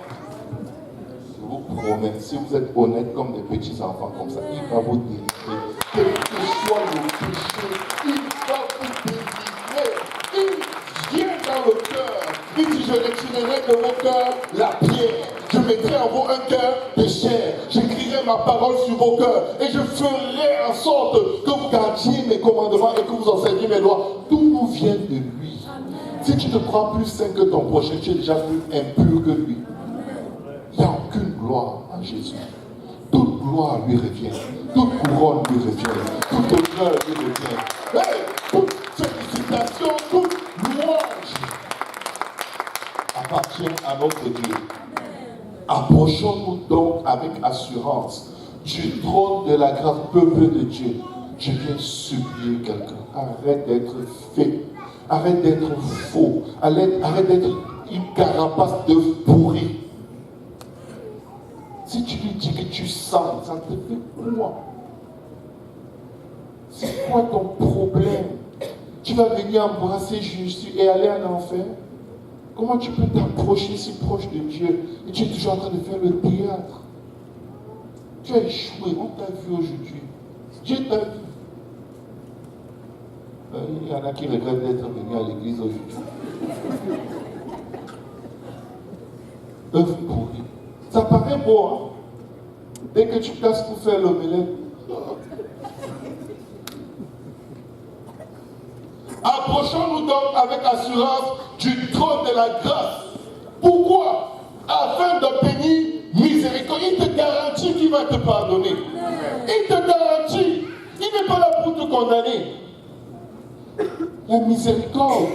Je vous promets, si vous êtes honnête comme des petits enfants comme ça, il va vous délivrer. Quel que soit le péché, il va vous délivrer. Il vient dans le cœur. Il dit, je retirerai de vos cœurs la pierre. Je mettrai en vous un cœur de chair. J'écrirai ma parole sur vos cœurs. Et je ferai en sorte que vous gardiez mes commandements et que vous enseigniez mes lois. Tout nous vient de lui. Si tu te crois plus saint que ton prochain, tu es déjà plus impur que lui. Il n'y a aucune gloire en Jésus. Toute gloire lui revient. Toute couronne lui revient. Toute honneur lui revient. Hey, toute félicitation, toute louange appartient à notre Dieu. Approchons-nous donc avec assurance du trône de la grâce, peuple de Dieu. Je viens supplier quelqu'un. Arrête d'être fait. Arrête d'être faux. Arrête d'être une carapace de pourri. Si tu lui dis que tu sens, ça te fait quoi? C'est quoi ton problème? Tu vas venir embrasser Jésus et aller en enfer? Comment tu peux t'approcher si proche de Dieu et tu es toujours en train de faire le théâtre? Tu as échoué, on t'a vu aujourd'hui. Dieu t'a vu. Il y en a qui regrettent d'être venus à l'église aujourd'hui. Œuvre pourrie. Ça paraît beau, hein? Dès que tu places pour faire l'omelette. Approchons-nous donc avec assurance du trône de la grâce. Pourquoi? Afin d'obtenir miséricorde. Il te garantit qu'il va te pardonner. Il te garantit. Il n'est pas là pour te condamner. La miséricorde,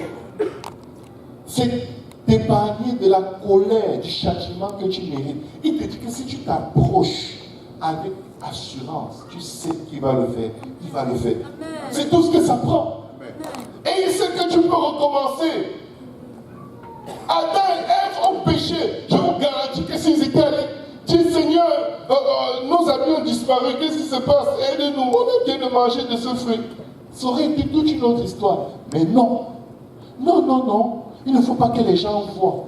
c'est t'épargner de la colère, du châtiment que tu mérites. Il te dit que si tu t'approches avec assurance, tu sais qu'il va le faire. Il va le faire. C'est tout ce que ça prend. Et il sait que tu peux recommencer. Adam et Ève ont péché. Je vous garantis que s'ils étaient allés dire Seigneur, nos amis ont disparu, qu'est-ce qui se passe? Aide-nous, on a bien de manger de ce fruit. Ça aurait été toute une autre histoire. Mais non. Non, non, non. Il ne faut pas que les gens voient.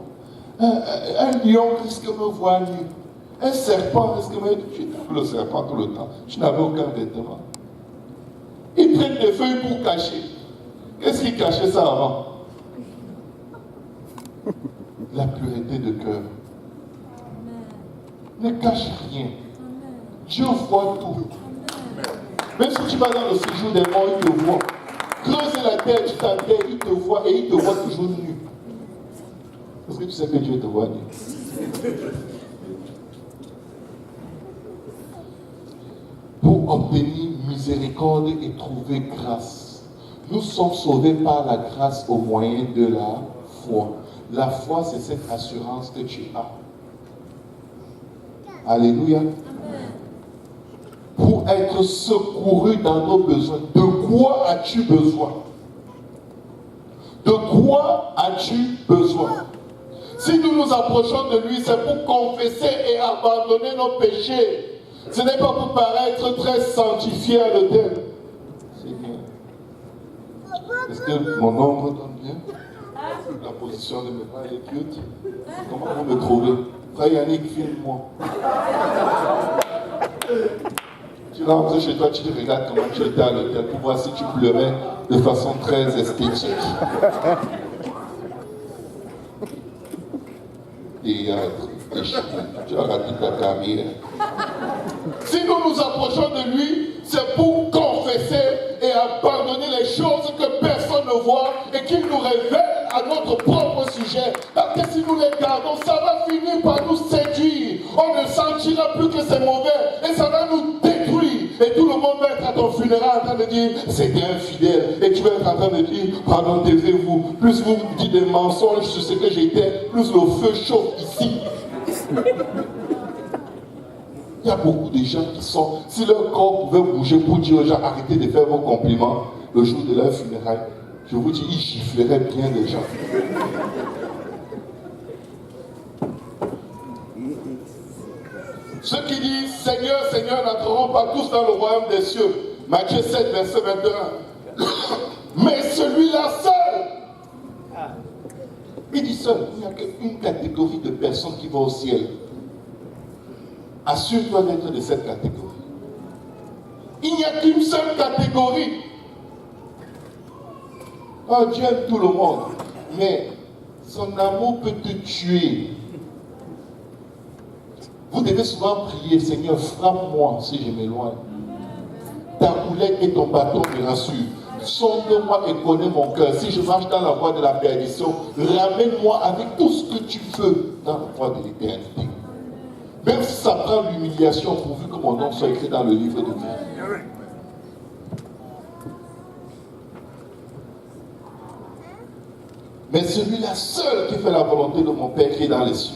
Un lion risque de me voir nu. Un serpent risque de me voir. Tu tapes le serpent tout le temps. Tu n'avais aucun vêtement. Ils prennent des feuilles pour cacher. Qu'est-ce qu'ils cachaient ça avant? La pureté de cœur. Ne cache rien. Dieu voit tout. Même si tu vas dans le séjour des morts, il te voit. Creuse la terre, tu t'enterres, il te voit et il te voit toujours nu. Parce que tu sais que Dieu te voit nu. Pour obtenir miséricorde et trouver grâce, nous sommes sauvés par la grâce au moyen de la foi. La foi, c'est cette assurance que tu as. Alléluia. Pour être secouru dans nos besoins. De quoi as-tu besoin? De quoi as-tu besoin? Si nous nous approchons de lui, c'est pour confesser et abandonner nos péchés. Ce n'est pas pour paraître très sanctifié à l'autel. C'est bien. Est-ce que mon ombre donne bien? La position de mes bras est cute. Comment vous me trouvez? Frère Yannick, filme-moi. Tu rentres chez toi, tu te regardes comment tu étais à l'hôtel pour voir si tu pleurais de façon très esthétique. Tu as raté ta carrière. Si nous nous approchons de lui, c'est pour confesser et abandonner les choses que personne ne voit et qu'il nous révèle à notre propre sujet. Parce que si nous les gardons, ça va finir par nous séduire. On ne sentira plus que c'est mauvais et ça va nous détruire. Et tout le monde va être à ton funérail en train de dire c'était infidèle. Et tu vas être en train de dire pardon, taisez-vous. Plus vous dites des mensonges sur ce que j'étais, plus le feu chauffe ici. Il y a beaucoup de gens qui sont, si leur corps pouvait bouger pour dire aux gens arrêtez de faire vos compliments le jour de leur funérailles, je vous dis, ils gifleraient bien les gens. Ceux qui disent Seigneur, Seigneur n'entreront pas tous dans le royaume des cieux. Matthieu 7, verset 21. Mais celui-là seul. Il dit seul. Il n'y a qu'une catégorie de personnes qui vont au ciel. Assure-toi d'être de cette catégorie. Il n'y a qu'une seule catégorie. Oh, Dieu aime tout le monde. Mais son amour peut te tuer. Vous devez souvent prier, Seigneur, frappe-moi si je m'éloigne. Ta houlette et ton bâton me rassurent. Sonde-moi et connais mon cœur. Si je marche dans la voie de la perdition, ramène-moi avec tout ce que tu veux dans la voie de l'éternité. Même si ça prend l'humiliation pourvu que mon nom soit écrit dans le livre de vie. Mais celui-là seul qui fait la volonté de mon Père qui est dans les cieux.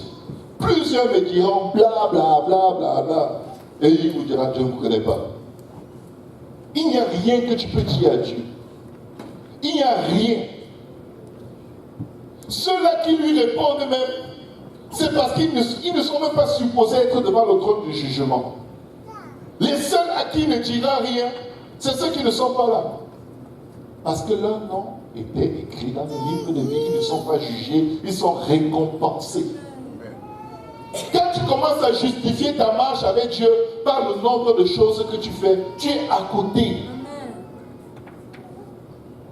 Plusieurs me diront bla bla bla bla bla. Et il vous dira Dieu ne me connaît pas. Il n'y a rien que tu peux dire à Dieu. Il n'y a rien. Ceux-là qui lui répondent même, c'est parce qu'ils ne sont même pas supposés être devant le trône du jugement. Les seuls à qui il ne dira rien, c'est ceux qui ne sont pas là. Parce que leur nom était écrit dans le livre de vie, ils ne sont pas jugés, ils sont récompensés. Quand tu commences à justifier ta marche avec Dieu par le nombre de choses que tu fais, tu es à côté.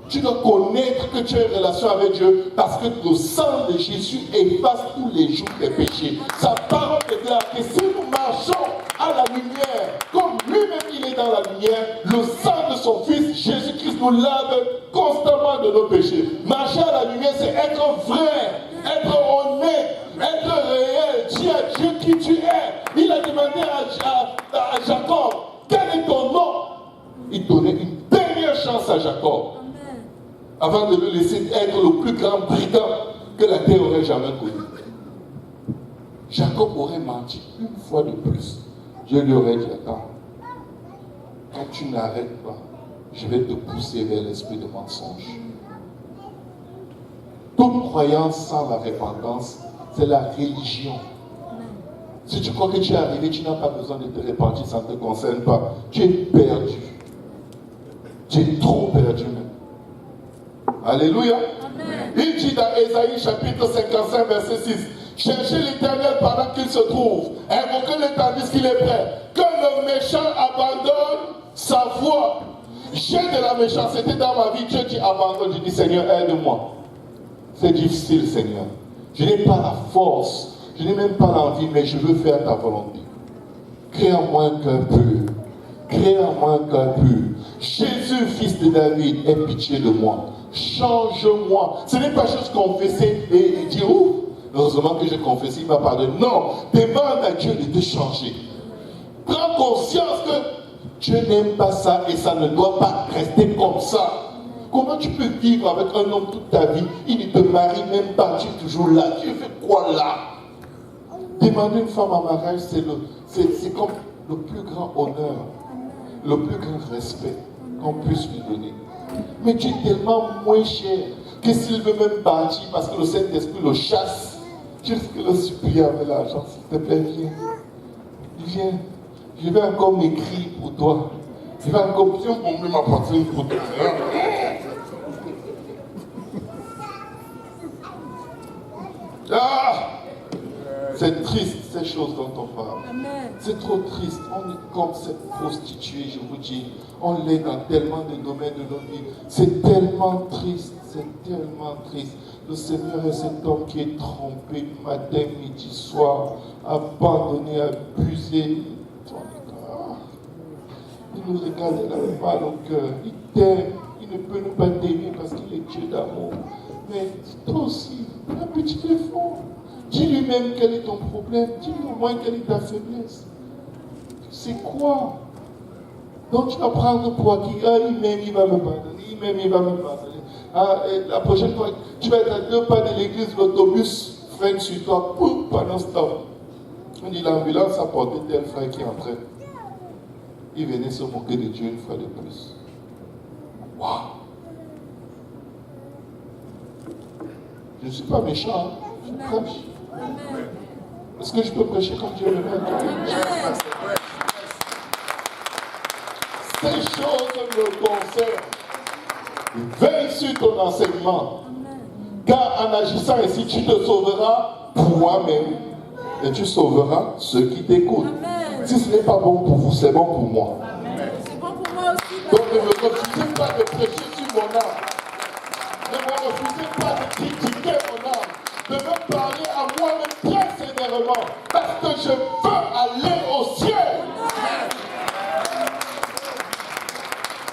Tu dois connaître que tu as une relation avec Dieu parce que le sang de Jésus efface tous les jours tes péchés. Sa parole déclare que si nous marchons à la lumière, comme lui-même il est dans la lumière, le sang de son Fils Jésus-Christ nous lave constamment de nos péchés. Marcher à la lumière, c'est être vrai, être honnête, être réel. Dis à Dieu qui tu es. Il a demandé à Jacob, quel est ton nom? Il donnait une dernière chance à Jacob. avant de le laisser être le plus grand brigand que la terre aurait jamais connu. Jacob aurait menti une fois de plus. Dieu lui aurait dit, attends, quand tu n'arrêtes pas, je vais te pousser vers l'esprit de mensonge. Toute croyance sans la repentance, c'est la religion. Si tu crois que tu es arrivé, tu n'as pas besoin de te repentir, ça ne te concerne pas. Tu es perdu. Tu es trop perdu même. Alléluia. Amen. Il dit dans Ésaïe chapitre 55 verset 6, cherchez l'Éternel pendant qu'il se trouve, invoquez-le tandis qu'il est prêt. Que le méchant abandonne sa voie. J'ai de la méchanceté dans ma vie, Dieu dit abandonne, je dis Seigneur aide-moi. C'est difficile Seigneur. Je n'ai pas la force, je n'ai même pas l'envie, mais je veux faire ta volonté. Crée en moi un cœur pur. Crée en moi un cœur pur. Jésus, fils de David, aie pitié de moi. Change-moi. Ce n'est pas juste confesser et dire ouf, heureusement que j'ai confessé, il m'a pardonné. Non, demande à Dieu de te changer. Prends conscience que Dieu n'aime pas ça et ça ne doit pas rester comme ça. Comment tu peux vivre avec un homme toute ta vie, il ne te marie même pas, tu es toujours là, tu fais quoi là? Demander une femme en mariage, c'est comme le plus grand honneur, le plus grand respect qu'on puisse lui donner. Mais tu es tellement moins cher que s'il veut même partir parce que le Saint-Esprit le chasse, tu risques de le supplier avec l'argent, s'il te plaît, viens. Viens. Je vais encore m'écrire pour toi. Je vais encore bomber ma poitrine pour toi. Ah! C'est triste ces choses dont on parle. C'est trop triste. On est comme cette prostituée, je vous dis. On l'est dans tellement de domaines de nos vies. C'est tellement triste. C'est tellement triste. Le Seigneur est cet homme qui est trompé matin, midi, soir, abandonné, abusé. Il nous regarde, il a mal au cœur. Il t'aime. Il ne peut nous pas t'aimer parce qu'il est Dieu d'amour. Mais toi aussi, un petit effort. Dis-lui même quel est ton problème. Dis-lui au moins quelle est ta faiblesse. C'est quoi? Donc tu vas prendre pour acquis. Ah, il m'aime, il va me pardonner. Il m'aime, il va me pardonner. Ah, et la prochaine fois, tu vas être à 2 pas de l'église, l'autobus freine sur toi. Pouf, pendant ce temps. On dit l'ambulance a porté tel frère qui entrait. Il venait se moquer de Dieu une fois de plus. Waouh! Je ne suis pas méchant, je prêche. Est-ce que je peux prêcher comme Dieu le veut? Ces choses me concernent. Veille sur ton enseignement. Car en agissant ainsi, tu te sauveras toi-même. Et tu sauveras ceux qui t'écoutent. Si ce n'est pas bon pour vous, c'est bon pour moi. C'est bon pour moi aussi. Donc ne me refusez pas de prêcher sur mon âme. Ne me refusez pas de critiquer mon âme. De me parler à moi-même très sévèrement. Parce que je veux aller au ciel.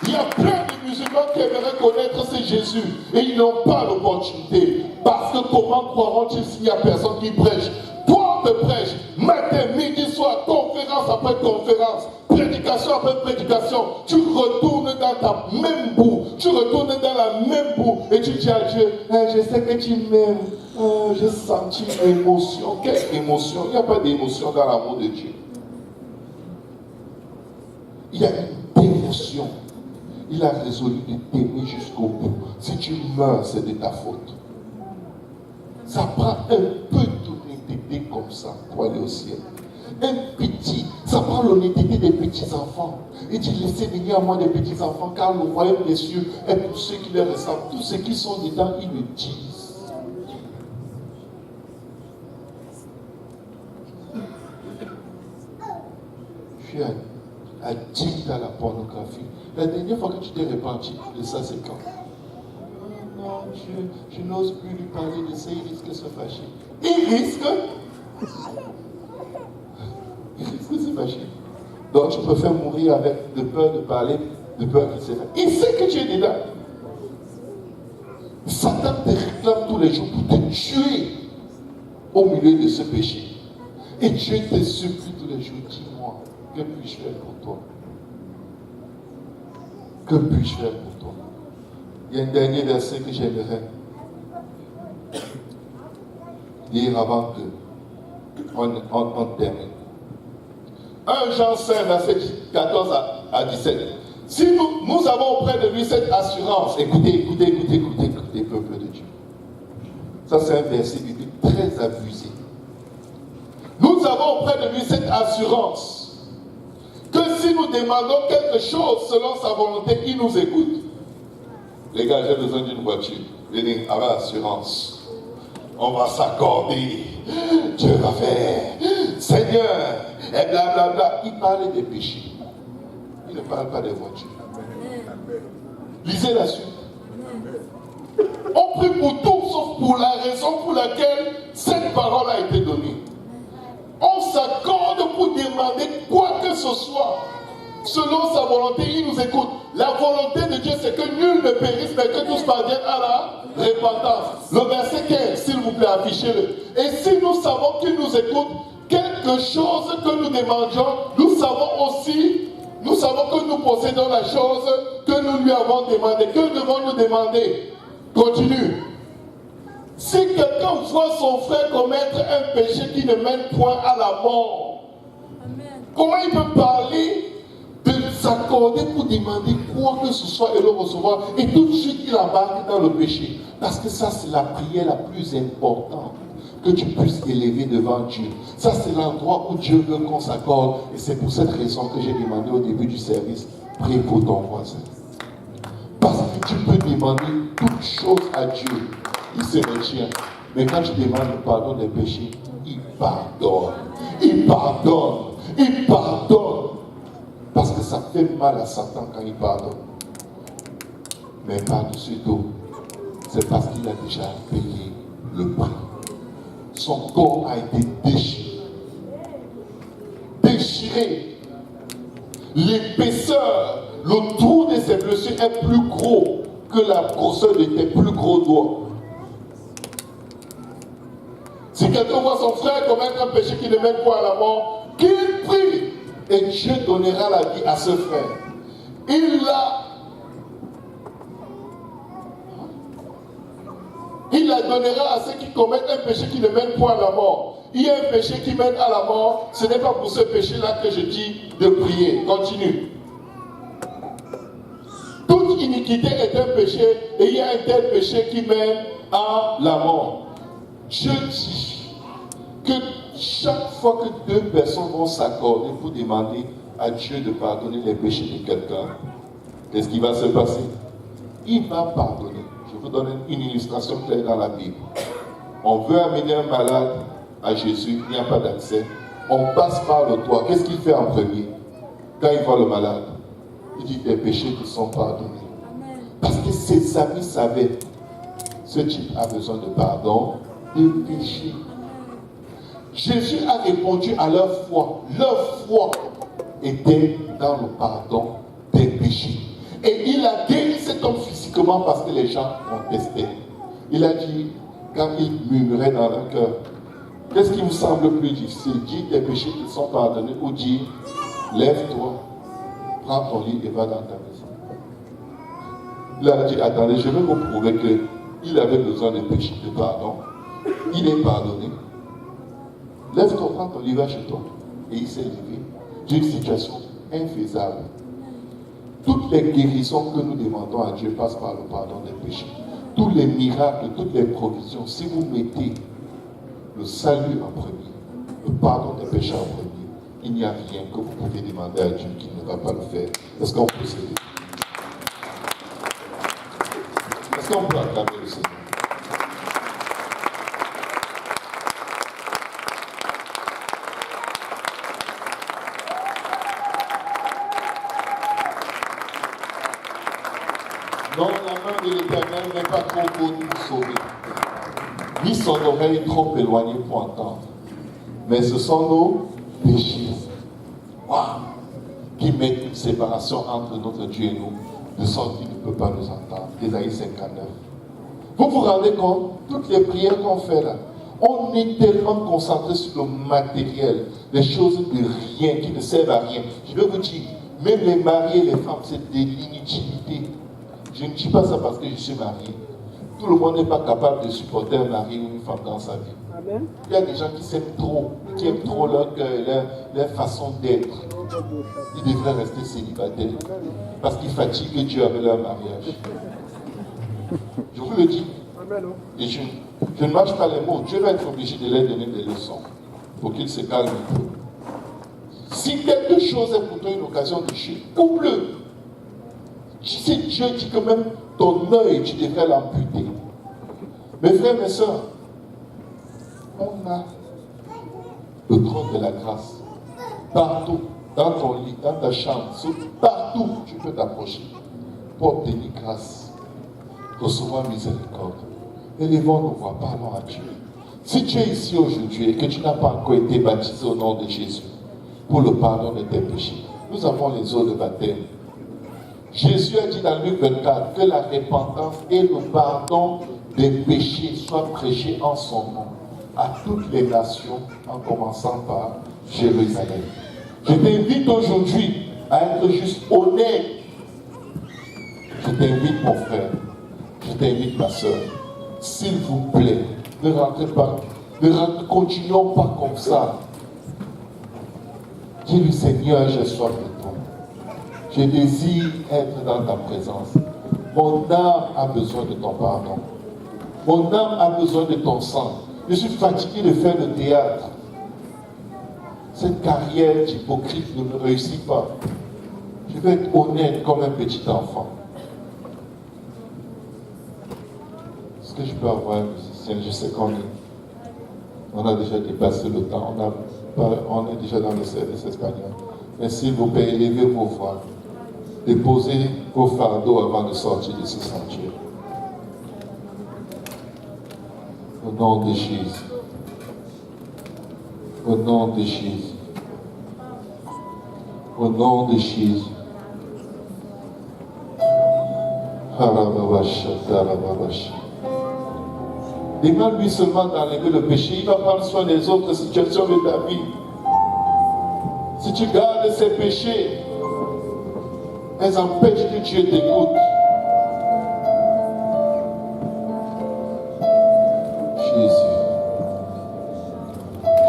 Il y a plein de musulmans qui aimeraient connaître ce Jésus. Et ils n'ont pas l'opportunité. Parce que comment croiront-ils s'il n'y a personne qui prêche? Toi, on te prêche, matin, midi, soir, conférence après conférence, prédication après prédication. Tu retournes dans ta même boue, tu retournes dans la même boue et tu dis à Dieu, je sais que tu m'aimes, j'ai senti une émotion. Quelle émotion? Il n'y a pas d'émotion dans l'amour de Dieu. Il y a une émotion. Il a résolu de t'aimer jusqu'au bout. Si tu meurs, c'est de ta faute. Ça prend un peu d'honnêteté comme ça pour aller au ciel. Un petit, ça prend l'honnêteté des petits-enfants. Et dit, laissez venir à moi des petits-enfants, car le royaume des cieux est pour ceux qui les ressemblent. Tous ceux qui sont dedans, ils le disent. Je suis addict à la pornographie. La dernière fois que tu t'es repenti de ça, c'est quand? Non, je n'ose plus lui parler de ça, il risque de se fâcher. Il risque de se fâcher. Donc tu préfères mourir avec de peur de parler, de peur qu'il se fâche. Il sait que tu es dedans. Satan te réclame tous les jours pour te tuer au milieu de ce péché. Et Dieu te supplie tous les jours, dis-moi, que puis-je faire pour toi? Que puis-je faire pour toi? Il y a un dernier verset que j'aimerais lire avant que on termine. 1 Jean 5, verset 14 à 17. Si nous avons auprès de lui cette assurance, écoutez, peuple de Dieu. Ça, c'est un verset biblique très abusé. Nous avons auprès de lui cette assurance que si nous demandons quelque chose selon sa volonté, il nous écoute. Les gars, j'ai besoin d'une voiture. Venez, avec assurance. On va s'accorder. Dieu va faire. Seigneur, et blablabla. Il parle des péchés. Il ne parle pas des voitures. Lisez la suite. On prie pour tout sauf pour la raison pour laquelle cette parole a été donnée. On s'accorde pour demander quoi que ce soit. Selon sa volonté, il nous écoute. La volonté de Dieu, c'est que nul ne périsse, mais que tous parviennent à la repentance. Le verset 15, s'il vous plaît, affichez-le. Et si nous savons qu'il nous écoute, quelque chose que nous demandions, nous savons que nous possédons la chose que nous lui avons demandé. Que devons-nous demander? Continue. Si quelqu'un voit son frère commettre un péché qui ne mène point à la mort, comment il peut parler de s'accorder pour demander quoi que ce soit et le recevoir, et tout de suite il embarque dans le péché? Parce que ça, c'est la prière la plus importante que tu puisses élever devant Dieu. Ça, c'est l'endroit où Dieu veut qu'on s'accorde, et c'est pour cette raison que j'ai demandé au début du service, prie pour ton voisin. Parce que tu peux demander toutes choses à Dieu, il se retient. Mais quand tu demandes le pardon des péchés, il pardonne. Il pardonne. Il pardonne. Parce que ça fait mal à Satan quand il pardonne. Mais par-dessus tout, c'est parce qu'il a déjà payé le prix. Son corps a été déchiré. Déchiré. L'épaisseur, le trou de ses blessures est plus gros que la grosseur de tes plus gros doigts. Si quelqu'un voit son frère commettre un péché qui ne mène pas à la mort, qu'il prie et Dieu donnera la vie à ce frère. Il la donnera à ceux qui commettent un péché qui ne mène pas à la mort. Il y a un péché qui mène à la mort, ce n'est pas pour ce péché-là que je dis de prier. Continue. Toute iniquité est un péché et il y a un tel péché qui mène à la mort. Je dis que chaque fois que deux personnes vont s'accorder pour demander à Dieu de pardonner les péchés de quelqu'un, qu'est-ce qui va se passer? Il va pardonner. Je vous donne une illustration claire dans la Bible. On veut amener un malade à Jésus, il n'y a pas d'accès. On passe par le toit. Qu'est-ce qu'il fait en premier? Quand il voit le malade, il dit des péchés qui sont pardonnés. Parce que ses amis savaient, ce type a besoin de pardon, de péché. Jésus a répondu à leur foi. Leur foi était dans le pardon des péchés. Et il a guéri cet homme physiquement parce que les gens contestaient. Il a dit, quand il murmurait dans leur cœur, qu'est-ce qui vous semble plus difficile? Dire tes péchés qui sont pardonnés ou dire, lève-toi, prends ton lit et va dans ta maison. Il a dit, attendez, je vais vous prouver qu'il avait besoin de péché, de pardon. Il est pardonné. Lève-toi, prends ton lit, va chez toi. Et il s'est levé d'une situation infaisable. Toutes les guérisons que nous demandons à Dieu passent par le pardon des péchés. Tous les miracles, toutes les provisions, si vous mettez le salut en premier, le pardon des péchés en premier, il n'y a rien que vous pouvez demander à Dieu qui ne va pas le faire. Est-ce qu'on peut s'aider? Est-ce qu'on peut acclamer le Seigneur? Non, la main de l'Éternel n'est pas trop haute pour sauver, ni son oreille trop éloignée pour entendre. Mais ce sont nos péchés, qui mettent une séparation entre notre Dieu et nous, de sorte qu'il ne peut pas nous entendre. Ésaïe 59. Vous vous rendez compte, toutes les prières qu'on fait là, on est tellement concentré sur le matériel, les choses de rien, qui ne servent à rien. Je vais vous dire, même les mariés et les femmes, c'est de l'inutilité. Je ne dis pas ça parce que je suis marié. Tout le monde n'est pas capable de supporter un mari ou une femme dans sa vie. Amen. Il y a des gens qui s'aiment trop, qui aiment trop leur cœur, leur façon d'être. Ils devraient rester célibataires parce qu'ils fatiguent Dieu avec leur mariage. Je vous le dis. Et je ne marche pas les mots. Dieu va être obligé de leur donner des leçons pour qu'ils se calment un peu. Si quelque chose est pour toi une occasion de chier, coupe-le. Tu sais, Dieu dit que même ton œil, tu devrais l'amputer. Mes frères, mes soeurs, on a le trône de la grâce. Partout, dans ton lit, dans ta chambre, partout, tu peux t'approcher pour obtenir grâce, recevoir miséricorde. Élevons nos voix, parlons à Dieu. Si tu es ici aujourd'hui et que tu n'as pas encore été baptisé au nom de Jésus, pour le pardon de tes péchés, nous avons les eaux de baptême. Jésus a dit dans Luc 24 que la repentance et le pardon des péchés soient prêchés en son nom à toutes les nations, en commençant par Jérusalem. Je t'invite aujourd'hui à être juste honnête. Je t'invite mon frère, je t'invite ma soeur, s'il vous plaît, ne rentrez pas, continuons pas comme ça. Dis-lui, Seigneur, j'ai soif de toi. Je désire être dans ta présence. Mon âme a besoin de ton pardon. Mon âme a besoin de ton sang. Je suis fatigué de faire le théâtre. Cette carrière d'hypocrite ne me réussit pas. Je vais être honnête comme un petit enfant. Est-ce que je peux avoir un musicien? Je sais qu'on a déjà dépassé le temps. On est déjà dans le service espagnol. Mais s'il vous plaît, élevez vos voix. Déposez vos fardeaux avant de sortir de ce sanctuaire. Au nom de Jésus. Au nom de Jésus. Au nom de Jésus. Demande-lui seulement d'enlever le péché. Il va prendre soin des autres situations de ta vie. Si tu gardes ces péchés, elles empêchent que Dieu t'écoute. Jésus.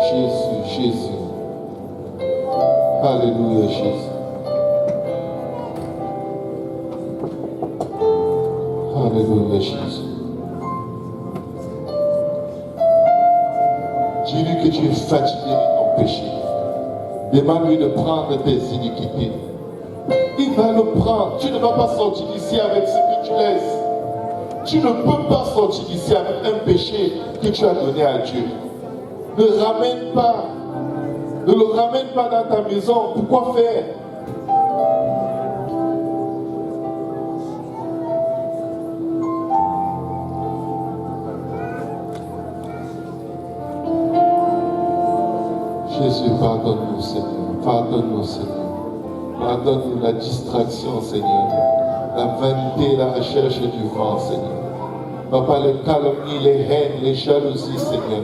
Jésus, Jésus. Alléluia, Jésus. Alléluia, Jésus. Dis-lui que tu es fatigué de ton péché. Demande-lui de prendre tes iniquités. Il va le prendre. Tu ne vas pas sortir d'ici avec ce que tu laisses. Tu ne peux pas sortir d'ici avec un péché que tu as donné à Dieu. Ne le ramène pas dans ta maison. Pourquoi faire? Jésus, pardonne-nous, Seigneur. Pardonne-nous, Seigneur. Pardonne-nous la distraction, Seigneur. La vanité, la recherche du vent, Seigneur. Papa, les calomnies, les haines, les jalousies, Seigneur.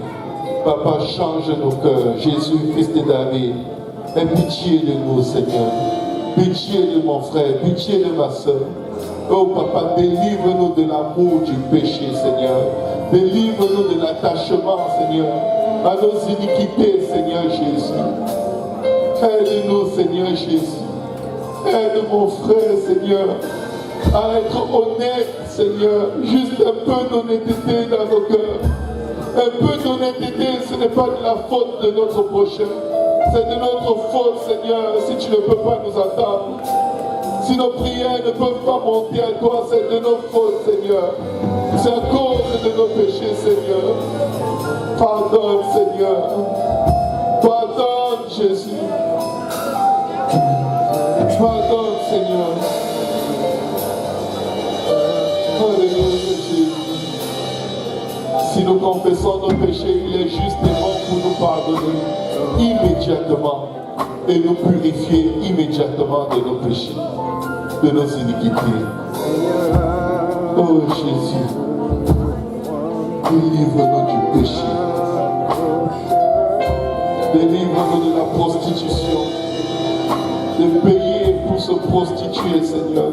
Papa, change nos cœurs. Jésus, fils de David, aie pitié de nous, Seigneur. Pitié de mon frère, pitié de ma soeur. Oh, Papa, délivre-nous de l'amour du péché, Seigneur. Délivre-nous de l'attachement, Seigneur, à nos iniquités, Seigneur Jésus. Aide-nous, Seigneur Jésus. Aide mon frère, Seigneur, à être honnête, Seigneur. Juste un peu d'honnêteté dans nos cœurs. Un peu d'honnêteté, ce n'est pas de la faute de notre prochain. C'est de notre faute, Seigneur, si tu ne peux pas nous entendre. Si nos prières ne peuvent pas monter à toi, c'est de nos fautes, Seigneur. C'est à cause de nos péchés, Seigneur. Pardonne, Seigneur. Pardonne, Jésus. Pardonne, Seigneur. Alléluia, Jésus. Si nous confessons nos péchés, il est juste et bon pour nous pardonner immédiatement et nous purifier immédiatement de nos péchés, de nos iniquités. Oh Jésus, délivre-nous du péché. Délivre-nous de la prostitution, de payer pour se prostituer, Seigneur.